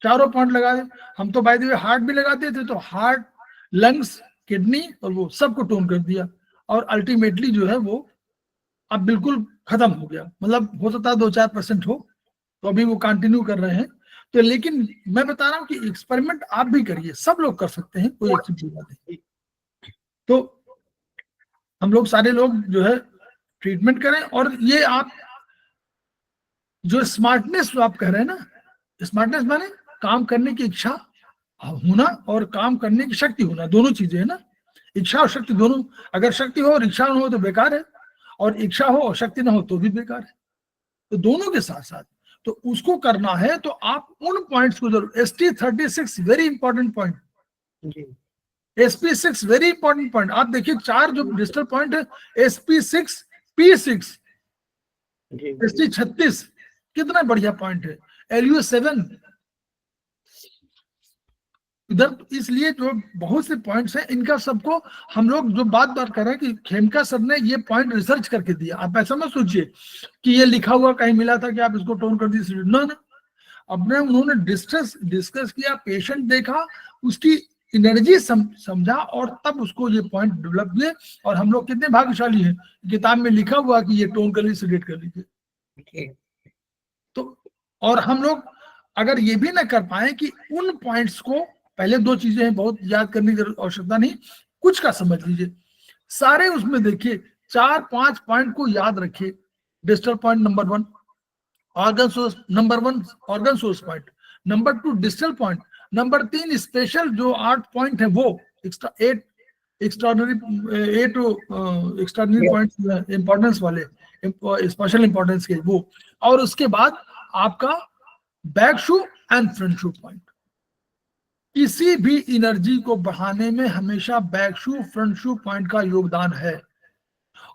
Speaker 1: चारों पॉइंट लगा दे। हम तो बाय द वे हार्ट भी लगाते थे, तो हार्ट, लंग्स, किडनी और वो सबको टोन कर दिया, और अल्टीमेटली जो है वो अब बिल्कुल खत्म हो गया। मतलब हो सकता है 2-4% हो, तो अभी वो कंटिन्यू कर रहे हैं। तो लेकिन मैं बता रहा हूँ कि एक्सपेरिमेंट आप भी करिए, सब लोग कर सकते हैं, कोई अच्छी बात नहीं। तो हम लोग सारे लोग जो है ट्रीटमेंट करें। और ये आप जो स्मार्टनेस आप कह रहे हैं ना, स्मार्टनेस माने काम करने की इच्छा होना और काम करने की शक्ति होना, दोनों चीजें है ना। इच्छा और शक्ति दोनों, अगर शक्ति हो और इच्छा ना हो तो बेकार है, और इच्छा हो और शक्ति ना हो तो भी बेकार है। तो दोनों के साथ साथ तो उसको करना है, तो आप उन पॉइंट्स को जरूर, ST36 very important point, SP6 very important point. आप देखिए 4 जो डिजिटल पॉइंट है, SP6, P6, ST36 कितना बढ़िया पॉइंट है, LU7 इधर। इसलिए जो बहुत से पॉइंट्स हैं, इनका सबको हम लोग जो बात कर रहे हैं कि खेमका सर ने ये पॉइंट रिसर्च करके दिया। आप ऐसा मत सोचिए कि ये लिखा हुआ कहीं मिला था कि आप इसको टोन कर दीजिए, ना। अपने उन्होंने डिस्कस किया, पेशेंट देखा, उसकी एनर्जी समझा, और तब उसको ये पॉइंट डेवलप किए। और हम लोग कितने भाग्यशाली हैं, किताब में लिखा हुआ कि ये टोन कर लीजिए, सिलेक्ट कर लीजिए। तो और हम लोग अगर ये भी ना कर पाए कि उन पॉइंट्स को, पहले 2 चीजें हैं, बहुत याद करने की आवश्यकता नहीं, कुछ का समझ लीजिए, सारे उसमें देखिए 4-5 पॉइंट को याद रखिए। Digital point number 1, organ source number 1, organ source point number 2, digital point number 3, special जो 8 पॉइंट है वो, 8 एक्स्ट्राऑर्डिनरी पॉइंट्स इंपॉर्टेंस वाले, स्पेशल इंपॉर्टेंस के वो। और उसके बाद आपका back shoe and front shoe point. किसी भी एनर्जी को बढ़ाने में हमेशा बैक शू, फ्रंट शू पॉइंट का योगदान है।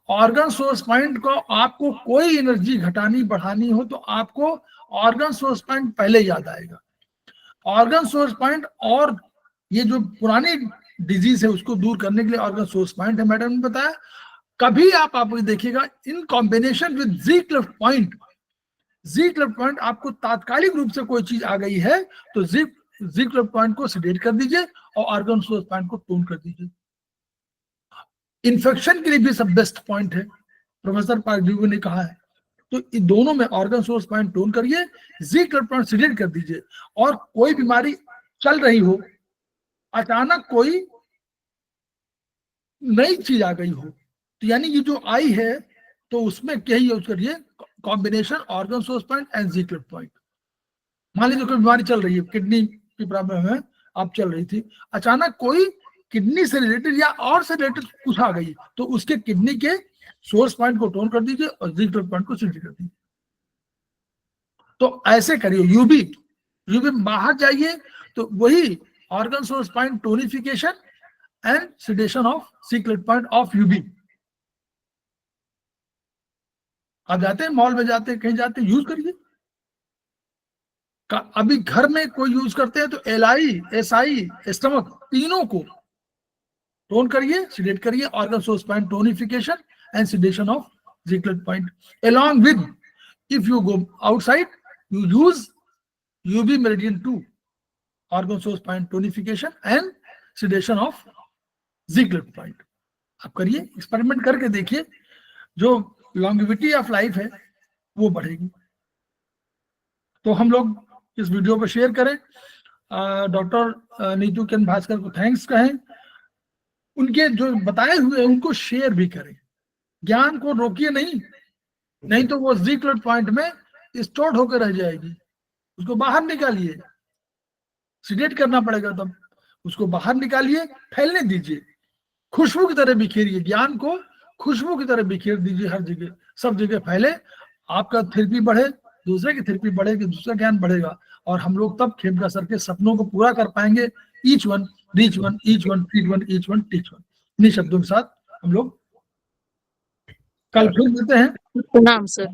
Speaker 1: ऑर्गन सोर्स पॉइंट को आपको कोई एनर्जी घटानी बढ़ानी हो तो आपको ऑर्गन सोर्स पॉइंट पहले याद आएगा। ऑर्गन सोर्स पॉइंट, और ये जो पुरानी डिजीज है उसको दूर करने के लिए ऑर्गन सोर्स पॉइंट है, मैडम ने बताया। कभी आप देखिएगा in combination with G cleft point, G cleft point आपको तात्कालिक रूप से कोई चीज आ गई है तो जी क्लेफ्ट पॉइंट को सेडेट कर दीजिए और ऑर्गन सोर्स पॉइंट को टोन कर दीजिए। इन्फेक्शन के लिए भी सब बेस्ट पॉइंट है, प्रोफेसर पार्डियो ने कहा है। तो इन दोनों में ऑर्गन सोर्स पॉइंट टोन करिए, जिक्लेट पॉइंट सिलेक्ट कर दीजिए, और कोई बीमारी चल रही हो, अचानक कोई नई चीज आ गई हो, तो यानी ये जो आई है तो उसमें क्या यूज करिए, combination organ source point and xi cleft point. मान लीजिए कोई बीमारी चल रही है, किडनी की प्रॉब्लम है, आप चल रही थी, अचानक कोई किडनी से रिलेटेड या और से रिलेटेड कुछ आ गई, तो उसके किडनी के सोर्स पॉइंट को टोन कर दीजिए और जिक्लेट पॉइंट को सिलेक्ट कर दीजिए। तो ऐसे करिए। यूबी बाहर जाइए तो वही organ source point tonification and sedation of xi cleft point of UB. आप जाते हैं मॉल में, जाते हैं कहीं जाते हैं, यूज करिए। अभी घर में कोई यूज करते हैं तो एलआई, एसआई, स्टमक, तीनों को टोन करिए, सिडेट करिए, organ source point tonification and sedation of xi cleft point. along with, if you go outside, you use UV meridian 2, organ source point tonification and sedation of xi cleft point. आप करिए, experiment करके देखिए, जो longevity of life है वो बढ़ेगी। तो हम लोग इस वीडियो पर शेयर करें, डॉक्टर नीतू किरण भास्कर को थैंक्स कहें, उनके जो बताए हुए उनको शेयर भी करें, ज्ञान को रोकिए नहीं तो वो जिक्लेट पॉइंट में स्टोर्ड होकर रह जाएगी। उसको बाहर निकालिए, सिडेट करना पड़ेगा, तब उसको बाहर निकालिए, फैलने दीजिए, खुशबू की तरह बिखेरिए, ज्ञान को खुशबू की तरह बिखेर दीजिए, हर जगह, सब जगह फैले। आपका थेरेपी बढ़े, दूसरे की थेरेपी बढ़ेगी, दूसरा ज्ञान बढ़ेगा, और हम लोग तब खेमका सर के सपनों को पूरा कर पाएंगे। Each one reach one, each one feed one, each one teach one. इन्हीं शब्दों के साथ हम लोग कल फिर मिलते हैं।
Speaker 3: प्रणाम सर।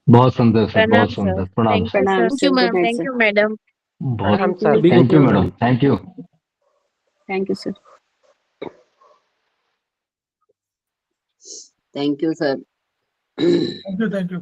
Speaker 7: बहुत सुंदर सर,
Speaker 3: प्रणाम
Speaker 7: बहुत
Speaker 3: सर।
Speaker 7: सुंदर, प्रणाम सर।
Speaker 2: प्रणाम
Speaker 3: thank you
Speaker 2: sir,
Speaker 3: ma'am,
Speaker 2: good night
Speaker 3: thank
Speaker 2: sir,
Speaker 3: you madam.
Speaker 7: बहुत
Speaker 6: प्रणाम sir.
Speaker 7: Thank you madam, thank you.
Speaker 2: Thank you sir.
Speaker 8: Thank you, sir.
Speaker 1: Thank you.